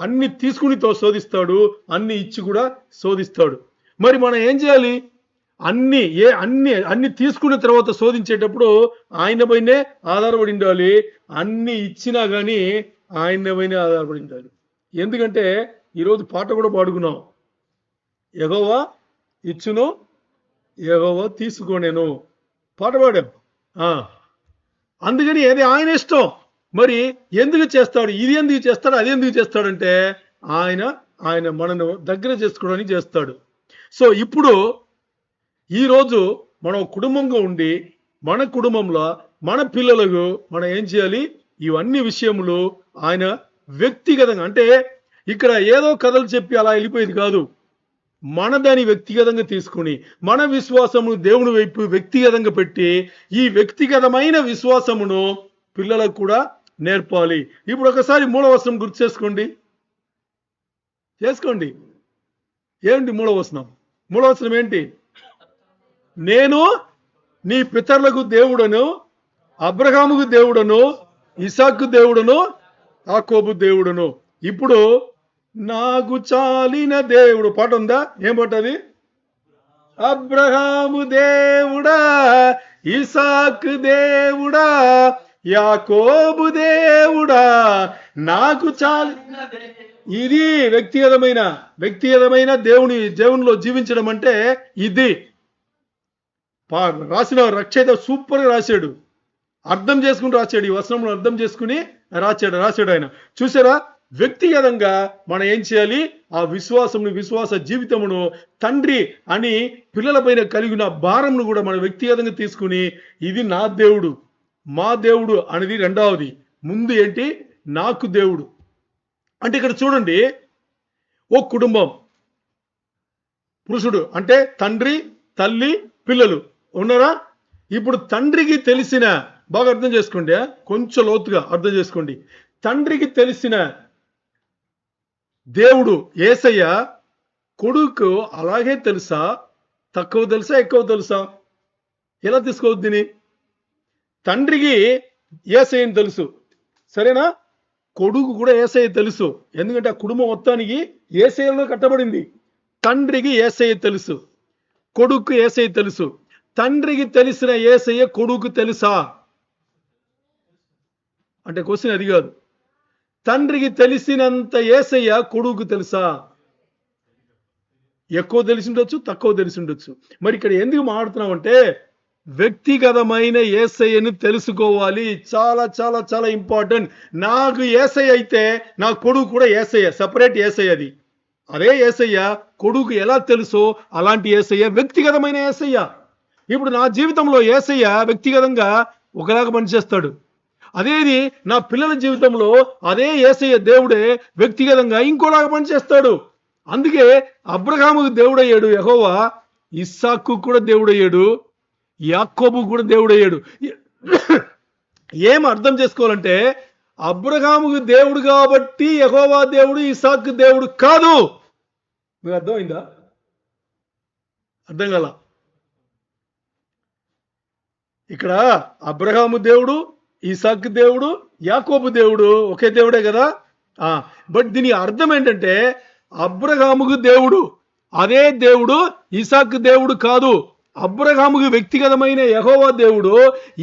అన్ని తీసుకుని శోధిస్తాడు, అన్ని ఇచ్చి కూడా శోధిస్తాడు. మరి మనం ఏం చేయాలి? అన్ని తీసుకున్న తర్వాత శోధించేటప్పుడు ఆయన పైనే ఆధారపడి ఉండాలి. అన్ని ఇచ్చినా కానీ ఆయన పైనే ఆధారపడి ఉండాలి. ఎందుకంటే ఈరోజు పాట కూడా పాడుకున్నాం, యెహోవా ఇచ్చును యెహోవా తీసుకోనేను పాట పాడాం. అందుకని అది ఆయన ఇష్టం. మరి ఎందుకు చేస్తాడు? ఇది ఎందుకు చేస్తాడు, అది ఎందుకు చేస్తాడంటే ఆయన మనను దగ్గర చేసుకోవడానికి చేస్తాడు. సో ఇప్పుడు ఈరోజు మనం కుటుంబంగా ఉండి మన కుటుంబంలో మన పిల్లలకు మనం ఏం చేయాలి? ఇవన్నీ విషయములు ఆయన వ్యక్తిగతంగా, అంటే ఇక్కడ ఏదో కథలు చెప్పి అలా వెళ్ళిపోయేది కాదు. మన దాన్ని వ్యక్తిగతంగా తీసుకుని మన విశ్వాసమును దేవుని వైపు వ్యక్తిగతంగా పెట్టి ఈ వ్యక్తిగతమైన విశ్వాసమును పిల్లలకు కూడా నేర్పాలి. ఇప్పుడు ఒకసారి మూలవచనం గుర్తు చేసుకోండి. ఏంటి మూలవచనం ఏంటి? నేను నీ పితరులకు దేవుడను, అబ్రహాముకు దేవుడను, ఇసాకు దేవుడను, యాకోబు దేవుడును. ఇప్పుడు నాకు చాలిన దేవుడు పాట ఉందా? ఏం పాట అది? అబ్రహాము దేవుడా, ఇసాకు దేవుడా, యాకోబు దేవుడా, నాకు చాలి. ఇది వ్యక్తిగతమైన దేవునిలో జీవించడం అంటే ఇది. రాసిన రచయిత సూపర్గా రాశాడు, అర్థం చేసుకుని రాశాడు. ఈ వచనంలో అర్థం చేసుకుని రాశాడు ఆయన. చూసారా? వ్యక్తిగతంగా మనం ఏం చేయాలి? ఆ విశ్వాస జీవితమును తండ్రి అని పిల్లలపైన కలిగిన భారంను కూడా మనం వ్యక్తిగతంగా తీసుకుని ఇది నా దేవుడు, మా దేవుడు అనేది రెండవది. ముందు ఏంటి? నాకు దేవుడు అంటే ఇక్కడ చూడండి, ఓ కుటుంబం, పురుషుడు అంటే తండ్రి, తల్లి, పిల్లలు ఉన్నారా? ఇప్పుడు తండ్రికి తెలిసిన, బాగా అర్థం చేసుకోండి, కొంచెం లోతుగా అర్థం చేసుకోండి. తండ్రికి తెలిసిన దేవుడు యేసయ్య కొడుకు అలాగే తెలుసా? తక్కువ తెలుసా? ఎక్కువ తెలుసా? ఎలా తీసుకోవద్దు దీన్ని? తండ్రికి యేసయ్యని తెలుసు, సరేనా? కొడుకు కూడా యేసయ్య తెలుసు, ఎందుకంటే ఆ కుటుంబం మొత్తానికి యేసయ్యలో కట్టబడింది. తండ్రికి యేసయ్య తెలుసు, కొడుకు యేసయ్య తెలుసు. తండ్రికి తెలిసిన యేసయ్య కొడుకు తెలుసా అంటే క్వశ్చన్ అది కాదు. తండ్రికి తెలిసినంత యేసయ్య కొడుకు తెలుసా? ఎక్కువ తెలిసి ఉండొచ్చు, తక్కువ తెలిసి ఉండొచ్చు. మరి ఇక్కడ ఎందుకు మాట్లాడుతున్నామంటే వ్యక్తిగతమైన యేసయ్యను తెలుసుకోవాలి. చాలా చాలా చాలా ఇంపార్టెంట్. నాకు యేసయ్య అయితే నా కొడుకు కూడా యేసయ్య, సెపరేట్ యేసయ్య. అదే యేసయ్య కొడుకు ఎలా తెలుసో అలాంటి యేసయ్య వ్యక్తిగతమైన యేసయ్య. ఇప్పుడు నా జీవితంలో యేసయ్య వ్యక్తిగతంగా ఒకలాగా పనిచేస్తాడు, అదేది నా పిల్లల జీవితంలో అదే యేసయ్య దేవుడే వ్యక్తిగతంగా ఇంకోలాగా పనిచేస్తాడు. అందుకే అబ్రహాముకు దేవుడయ్యాడు యెహోవా, ఇస్సాకు కూడా దేవుడయ్యాడు, యాకోబు కూడా దేవుడయ్యాడు. ఏం అర్థం చేసుకోవాలంటే అబ్రహాముకు దేవుడు కాబట్టి యెహోవా దేవుడు, ఇస్సాకు దేవుడు కాదు. మీకు అర్థమైందా? అర్థం కాల? ఇక్కడ అబ్రహాము దేవుడు, ఇస్సాకు దేవుడు, యాకోబు దేవుడు ఒకే దేవుడే కదా. బట్ దీని అర్థం ఏంటంటే అబ్రహాముకు దేవుడు అదే దేవుడు, ఇస్సాకు దేవుడు కాదు. అబ్రహాముకు వ్యక్తిగతమైన యెహోవా దేవుడు,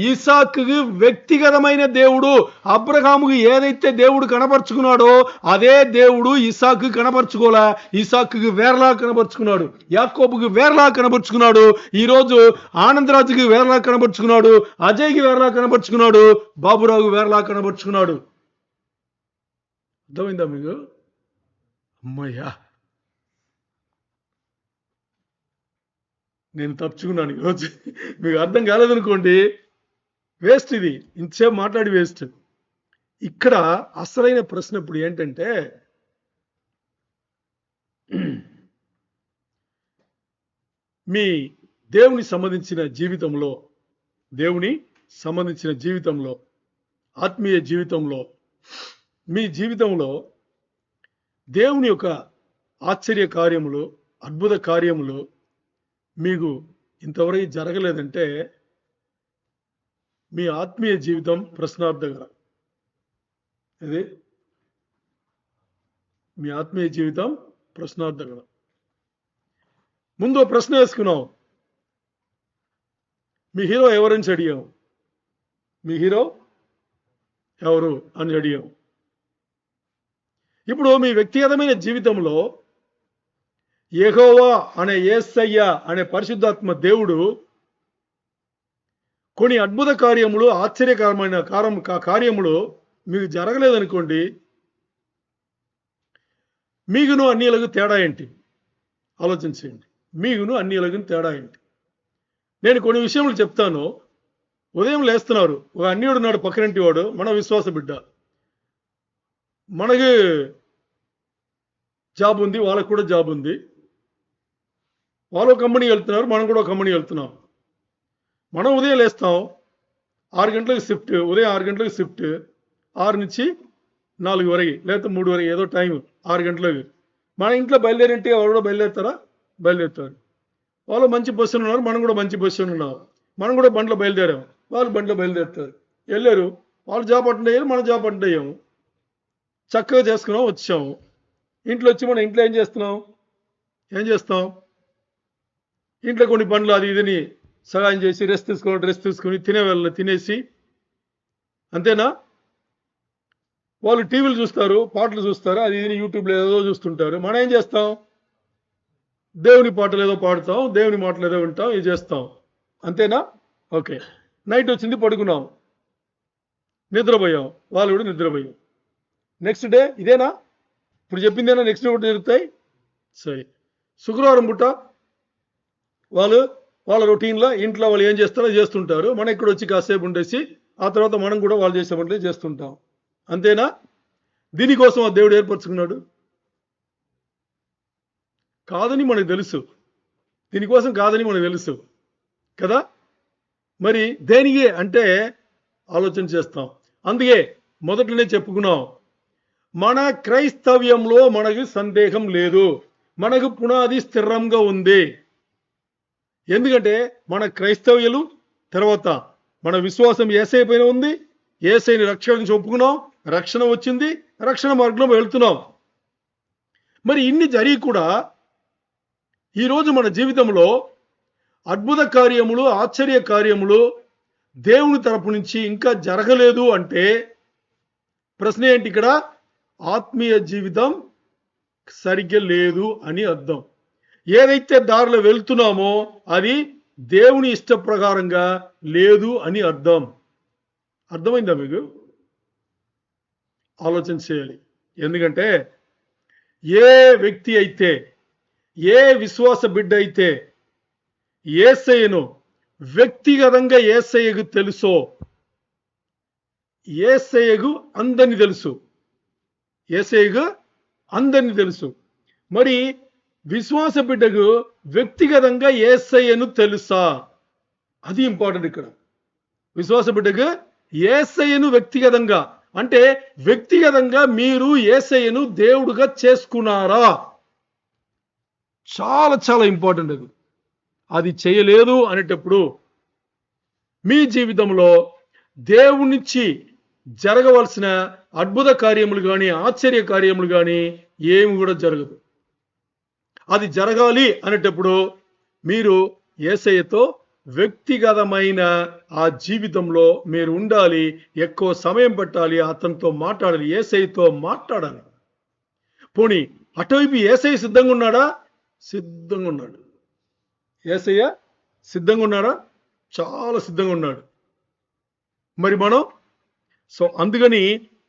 ఇస్సాకుకు వ్యక్తిగతమైన దేవుడు. అబ్రహాముకు ఏదైతే దేవుడు కనపరుచుకున్నాడో అదే దేవుడు ఇస్సాకు కనపరుచుకోలే. ఇస్సాకుకు వేర్లా కనపరుచుకున్నాడు, యాకోబుకు వేర్లా కనపరుచుకున్నాడు, ఈరోజు ఆనందరాజుకి వేర్లా కనపరుచుకున్నాడు, అజయ్కి వేర్లా కనపరుచుకున్నాడు, బాబురావుకు వేర్లా కనపరుచుకున్నాడు. అర్థమైందా మీకు? అమ్మయ్యా, నేను తప్పుకున్నాను ఈరోజు. మీకు అర్థం కాలేదనుకోండి, వేస్ట్. ఇది ఇంతసేపు మాట్లాడి వేస్ట్. ఇక్కడ అసలైన ప్రశ్న ఇప్పుడు ఏంటంటే మీ దేవుని సంబంధించిన జీవితంలో ఆత్మీయ జీవితంలో మీ జీవితంలో దేవుని యొక్క ఆశ్చర్య కార్యములు, అద్భుత కార్యములు మీకు ఇంతవరకు జరగలేదంటే మీ ఆత్మీయ జీవితం ప్రశ్నార్థకరం. అదే మీ ఆత్మీయ జీవితం ప్రశ్నార్థకరం. ముందు ప్రశ్న వేసుకున్నాం, మీ హీరో ఎవరని అడిగాం, మీ హీరో ఎవరు అని అడిగాం. ఇప్పుడు మీ వ్యక్తిగతమైన జీవితంలో యెహోవా అనే యేసయ్య అనే పరిశుద్ధాత్మ దేవుడు కొన్ని అద్భుత కార్యములు, ఆశ్చర్యకరమైన కార్యములు మీకు జరగలేదనుకోండి, మీకును అన్యులకు తేడా ఏంటి ఆలోచించండి. మీకును అన్యులకు తేడా ఏంటి? నేను కొన్ని విషయములు చెప్తాను. ఉదయం లేస్తున్నారు, ఒక అన్యుడు ఉన్నాడు పక్కనంటి వాడు, మన విశ్వాస బిడ్డ, మనకి జాబ్ ఉంది, వాళ్ళకు కూడా జాబ్ ఉంది, వాళ్ళు కంపెనీ వెళ్తున్నారు, మనం కూడా కంపెనీ వెళ్తున్నాం. మనం ఉదయం లేస్తాం, 6 గంటలకు షిఫ్ట్, ఉదయం 6 గంటలకు షిఫ్ట్, 6 నుంచి 4 వరకు లేకపోతే 3 వరకు ఏదో టైం, 6 గంటలకు మన ఇంట్లో బయలుదేరింటే వాళ్ళు కూడా బయలుదేరుతారు. వాళ్ళు మంచి పొజిషన్ ఉన్నారు, మనం కూడా మంచి పొజిషన్ ఉన్నాం, మనం కూడా బండ్లో బయలుదేరాం, వాళ్ళు బండ్లో బయలుదేరుతారు, వెళ్ళారు, వాళ్ళు జాబ్ అటెండ్ అయ్యారు, మనం జాబ్ అటెండ్ అయ్యాము. చక్కగా చేసుకున్నాం, వచ్చాము. ఇంట్లో వచ్చి మనం ఇంట్లో ఏం చేస్తాం? ఇంట్లో కొన్ని పనులు అది ఇదని సహాయం చేసి డ్రెస్ తీసుకొని తినేసి అంతేనా? వాళ్ళు టీవీలు చూస్తారు, పాటలు చూస్తారు, అది ఇది యూట్యూబ్లో ఏదో చూస్తుంటారు. మనం ఏం చేస్తాం? దేవుని పాటలు ఏదో పాడుతాం, దేవుని మాటలు ఏదో వింటాం, ఇది చేస్తాం. అంతేనా? ఓకే. నైట్ వచ్చింది, పడుకున్నాం, నిద్రపోయాం, వాళ్ళు కూడా నిద్రపోయాం. నెక్స్ట్ డే ఇదేనా? ఇప్పుడు చెప్పిందేనా నెక్స్ట్ డే కూడా జరుగుతాయి? సరే. శుక్రవారం పూట వాళ్ళ రొటీన్లో ఇంట్లో వాళ్ళు ఏం చేస్తారో చేస్తుంటారు. మనం ఇక్కడ వచ్చి కాసేపు ఉండేసి ఆ తర్వాత మనం కూడా వాళ్ళు చేసేమంటే చేస్తుంటాం. అంతేనా? దీనికోసం ఆ దేవుడు ఏర్పరచుకున్నాడు కాదని మనకు తెలుసు, దీనికోసం కాదని మనకు తెలుసు కదా. మరి దేనికి అంటే ఆలోచన చేస్తాం. అందుకే మొదట్లోనే చెప్పుకున్నాం, మన క్రైస్తవ్యంలో మనకు సందేహం లేదు, మనకు పునాది స్థిరంగా ఉంది. ఎందుకంటే మన క్రైస్తవ్యులు, తర్వాత మన విశ్వాసం యేసయ్య పైన ఉంది, యేసయ్యని రక్షణ నుంచి ఒప్పుకున్నాం, రక్షణ వచ్చింది, రక్షణ మార్గంలో వెళ్తున్నాం. మరి ఇన్ని జరిగి కూడా ఈరోజు మన జీవితంలో అద్భుత కార్యములు, ఆశ్చర్య కార్యములు దేవుని తరపు నుంచి ఇంకా జరగలేదు అంటే ప్రశ్న ఏంటి? ఇక్కడ ఆత్మీయ జీవితం సరిగ్గా లేదు అని అర్థం. ఏదైతే దారిలో వెళ్తున్నామో అది దేవుని ఇష్ట ప్రకారంగా లేదు అని అర్థం. అర్థమైందా మీకు? ఆలోచన చేయాలి. ఎందుకంటే ఏ వ్యక్తి అయితే, ఏ విశ్వాస బిడ్డ అయితే యేసయ్యను వ్యక్తిగతంగా యేసయ్యకు తెలుసో, యేసయ్యకు అందరిని తెలుసు, యేసయ్యకు అందరిని తెలుసు. మరి విశ్వాస బిడ్డకు వ్యక్తిగతంగా యేసయ్యను తెలుసా? అది ఇంపార్టెంట్ ఇక్కడ. విశ్వాస బిడ్డకు యేసయ్యను వ్యక్తిగతంగా అంటే వ్యక్తిగతంగా మీరు యేసయ్యను దేవుడుగా చేసుకున్నారా? చాలా చాలా ఇంపార్టెంట్ అది. అది చేయలేదు అనేటప్పుడు మీ జీవితంలో దేవునిచ్చి జరగవలసిన అద్భుత కార్యములు కానీ, ఆశ్చర్య కార్యములు కానీ ఏమి కూడా జరగదు. అది జరగాలి అనేటప్పుడు మీరు యేసయ్యతో వ్యక్తిగతమైన ఆ జీవితంలో మీరు ఉండాలి, ఎక్కువ సమయం పట్టాలి, అతనితో మాట్లాడాలి, యేసయ్యతో మాట్లాడాలి. పోనీ అటువైపు యేసయ్య సిద్ధంగా ఉన్నాడా? సిద్ధంగా ఉన్నాడు. యేసయ్య సిద్ధంగా ఉన్నాడా? చాలా సిద్ధంగా ఉన్నాడు. మరి మనం అందుకని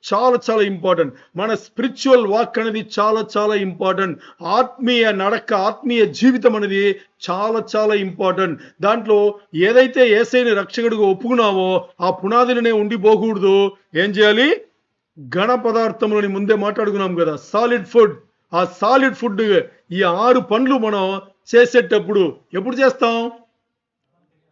చాలా చాలా ఇంపార్టెంట్. మన స్పిరిచువల్ వాక్ అనేది చాలా చాలా ఇంపార్టెంట్. ఆత్మీయ నడక, ఆత్మీయ జీవితం అనేది చాలా చాలా ఇంపార్టెంట్. దాంట్లో ఏదైతే యేసయ్యని రక్షకుడిగా ఒప్పుకున్నామో ఆ పునాదిలోనే ఉండిపోకూడదు. ఏం చేయాలి? ఘన పదార్థములని ముందే మాట్లాడుకున్నాం కదా, సాలిడ్ ఫుడ్. ఆ సాలిడ్ ఫుడ్, ఈ 6 పనులు మనం చేసేటప్పుడు ఎప్పుడు చేస్తాం?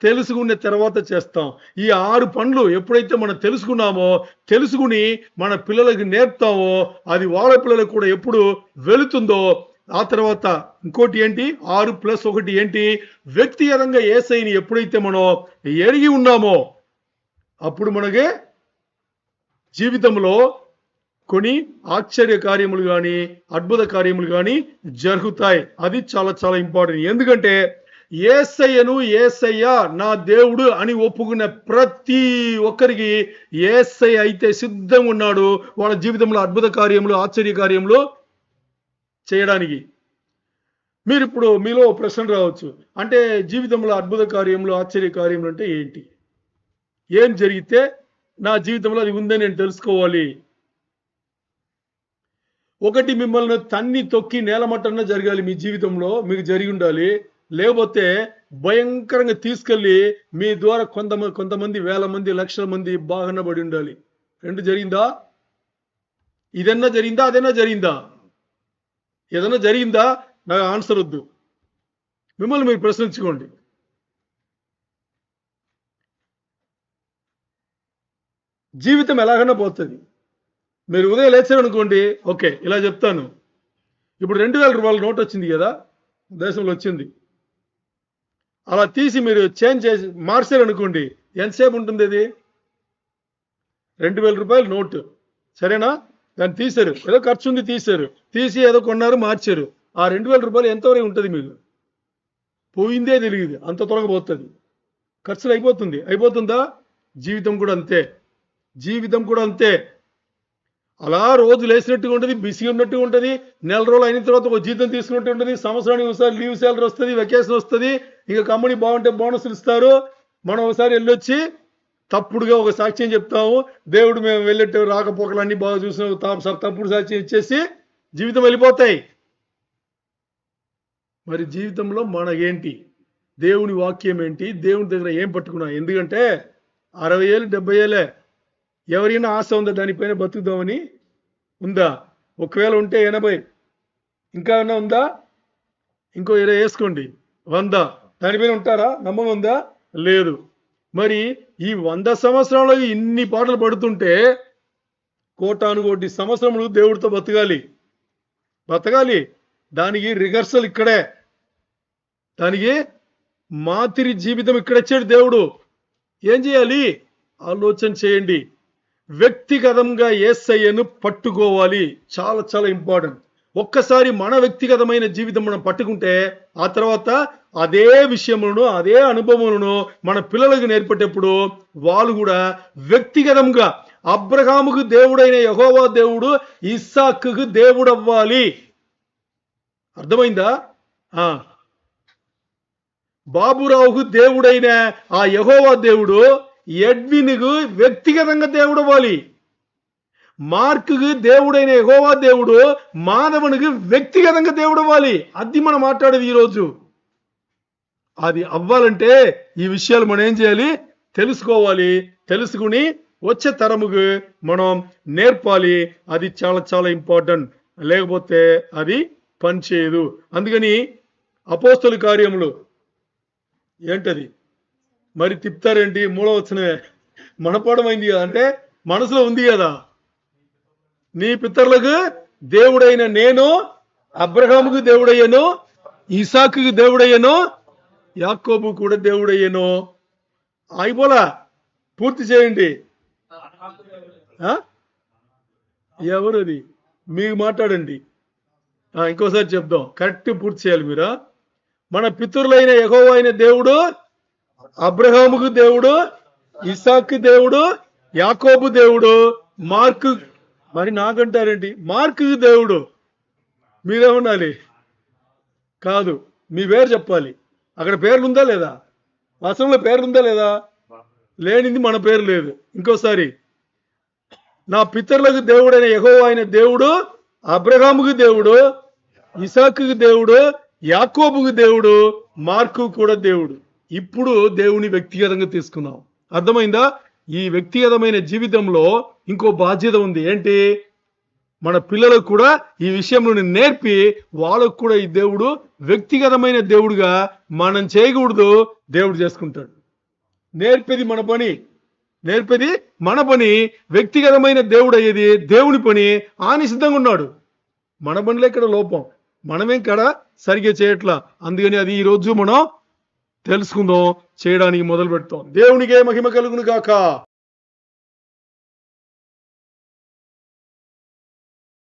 తెలుసుకునే తర్వాత చేస్తాం. ఈ 6 పనులు ఎప్పుడైతే మనం తెలుసుకుని మన పిల్లలకి నేర్పుతామో అది వాళ్ళ పిల్లలకు కూడా ఎప్పుడు వెళుతుందో ఆ తర్వాత ఇంకోటి ఏంటి? 6+1 ఏంటి? వ్యక్తిగతంగా యేసయ్యని ఎప్పుడైతే మనం ఎరిగి ఉన్నామో అప్పుడు మనకి జీవితంలో కొన్ని ఆశ్చర్య కార్యములు కానీ, అద్భుత కార్యములు కానీ జరుగుతాయి. అది చాలా చాలా ఇంపార్టెంట్. ఎందుకంటే యేసయ్యను యేసయ్య నా దేవుడు అని ఒప్పుకున్న ప్రతి ఒక్కరికి యేసయ్య అయితే సిద్ధంగా ఉన్నాడు వాళ్ళ జీవితంలో అద్భుత కార్యములు, ఆశ్చర్య కార్యములు చేయడానికి. మీరు ఇప్పుడు మీలో ప్రశ్న రావచ్చు, అంటే జీవితంలో అద్భుత కార్యములు, ఆశ్చర్య కార్యములు అంటే ఏంటి? ఏం జరిగితే నా జీవితంలో అది ఉందని నేను తెలుసుకోవాలి? ఒకటి, మిమ్మల్ని తన్ని తొక్కి నేలమట్టన జరగాలి మీ జీవితంలో, మీకు జరిగి ఉండాలి. లేకపోతే భయంకరంగా తీసుకెళ్ళి మీ ద్వారా కొంతమంది వేల మంది, లక్షల మంది బాగానే పడి ఉండాలి. 2 జరిగిందా? ఇదన్నా జరిగిందా? అదన్నా జరిగిందా? ఏదన్నా జరిగిందా? నాకు ఆన్సర్ వద్దు. మిమ్మల్ని మీరు ప్రశ్నించుకోండి. జీవితం ఎలాగైనా పోతుంది. మీరు ఉదయం లేచారు అనుకోండి, ఓకే ఇలా చెప్తాను, ఇప్పుడు 2000 రూపాయల నోట్ వచ్చింది కదా, దేశంలో వచ్చింది, అలా తీసి మీరు చేంజ్ చేసి మార్చారు అనుకోండి, ఎంతసేపు ఉంటుంది అది? 2000 రూపాయల నోటు, సరేనా? దాన్ని తీశారు, ఏదో ఖర్చు ఉంది తీశారు, తీసి ఏదో కొన్నారు మార్చారు. ఆ 2000 రూపాయలు ఎంతవరకు ఉంటుంది మీకు? పోయిందే తెలియదు, అంత త్వరగా పోతుంది, ఖర్చులు అయిపోతుందా? జీవితం కూడా అంతే, జీవితం కూడా అంతే. అలా రోజు లేసినట్టుగా ఉంటుంది, బిజీగా ఉన్నట్టుగా ఉంటుంది. నెల రోజులు అయిన తర్వాత ఒక జీతం తీసుకున్నట్టు ఉంటుంది. సంవత్సరానికి ఒకసారి లీవ్ శాలరీ వస్తుంది, వెకేషన్ వస్తుంది, ఇంకా కంపెనీ బాగుంటే బోనస్లు ఇస్తారు. మనం ఒకసారి వెళ్ళొచ్చి తప్పుడుగా ఒక సాక్ష్యం చెప్తాము, దేవుడు మేము వెళ్ళేట్టు రాకపోకలు అన్ని బాగా చూసినాం సార్, తప్పుడు సాక్ష్యం ఇచ్చేసి జీవితం వెళ్ళిపోతాయి. మరి జీవితంలో మనకేంటి? దేవుని వాక్యం ఏంటి? దేవుని దగ్గర ఏం పట్టుకున్నాం? ఎందుకంటే 60 ఏళ్ళు 70 ఏళ్ళే. ఎవరైనా ఆశ ఉందా దానిపైన బతుకుదామని? ఉందా? ఒకవేళ ఉంటే 80, ఇంకా ఏమైనా ఉందా? ఇంకో 20 వేసుకోండి, 100. దానిపైన ఉంటారా? నమ్మకం ఉందా? లేదు. మరి ఈ 100 సంవత్సరాలు ఇన్ని పాటలు పడుతుంటే కోటానుకోటి సంవత్సరములు దేవుడితో బతకాలి. దానికి రిహర్సల్ ఇక్కడే, దానికి మాతిరి జీవితం ఇక్కడిచ్చాడు దేవుడు. ఏం చేయాలి? ఆలోచన చేయండి. వ్యక్తిగతంగా యేసయ్యను పట్టుకోవాలి. చాలా చాలా ఇంపార్టెంట్. ఒక్కసారి మన వ్యక్తిగతమైన జీవితం మనం పట్టుకుంటే ఆ తర్వాత అదే విషయములను అదే అనుభవములను మన పిల్లలకు నేర్పేటప్పుడు వాళ్ళు కూడా వ్యక్తిగతంగా అబ్రహాముకు దేవుడైన యెహోవా దేవుడు ఇస్సాకుకు దేవుడు అవ్వాలి. అర్థమైందా? బాబురావుకు దేవుడైన ఆ యెహోవా దేవుడు ఎడ్విన్కు వ్యక్తిగతంగా దేవుడు అవ్వాలి. మార్కుకు దేవుడైన యెహోవా దేవుడు మాధవునికి వ్యక్తిగతంగా దేవుడు అవ్వాలి. అది మనం మాట్లాడేది ఈరోజు. అది అవ్వాలంటే ఈ విషయాలు మనం ఏం చేయాలి? తెలుసుకోవాలి. తెలుసుకుని వచ్చే తరముకు మనం నేర్పాలి. అది చాలా చాలా ఇంపార్టెంట్. లేకపోతే అది పనిచేయదు. అందుకని అపోస్తల కార్యములు ఏంటది మరి తిప్పుతారేంటి? 3వ వచనమే మనపాడమైంది కదా, అంటే మనసులో ఉంది కదా. నీ పితరులకు దేవుడైన నేను అబ్రహాముకు దేవుడయ్యాను, ఇసాకుకు దేవుడయ్యాను, యాకోబు కూడా దేవుడయ్యాను. అయిపోలా, పూర్తి చేయండి. ఎవరది? మీకు మాట్లాడండి. ఇంకోసారి చెప్దాం, కరెక్ట్ పూర్తి చేయాలి మీరు. మన పితరులైన యెహోవా అయిన దేవుడు అబ్రహాముకు దేవుడు, ఇసాకు దేవుడు, యాకోబు దేవుడు, మార్కు, మరి నాకంటారేంటి? మార్కు దేవుడు. మీరేమనాలి? కాదు, మీ పేరు చెప్పాలి. అక్కడ పేర్లుందా లేదా? వచనంలో పేర్లుందా లేదా? లేనిది మన పేరు లేదు. ఇంకోసారి, నా పితరులకు దేవుడైన యెహోవా అయిన దేవుడు అబ్రహాముకు దేవుడు, ఇసాకుకు దేవుడు, యాకోబుకు దేవుడు, మార్కు కూడా దేవుడు. ఇప్పుడు దేవుని వ్యక్తిగతంగా తీసుకున్నాం. అర్థమైందా? ఈ వ్యక్తిగతమైన జీవితంలో ఇంకో బాధ్యత ఉంది. ఏంటి? మన పిల్లలకు కూడా ఈ విషయంలో నేర్పి వాళ్ళకు కూడా ఈ దేవుడు వ్యక్తిగతమైన దేవుడుగా మనం చేయకూడదు, దేవుడు చేసుకుంటాడు. నేర్పేది మన పని. వ్యక్తిగతమైన దేవుడు అయ్యేది దేవుని పని. ఆయన సిద్ధంగా ఉన్నాడు. మన పనిలో ఇక్కడ లోపం, మనమేం కదా సరిగ్గా చేయట్లా. అందుకని అది ఈరోజు మనం తెలుసుకుందాం, చేయడానికి మొదలు పెడతాం. దేవునికే మహిమ కలుగును గాక.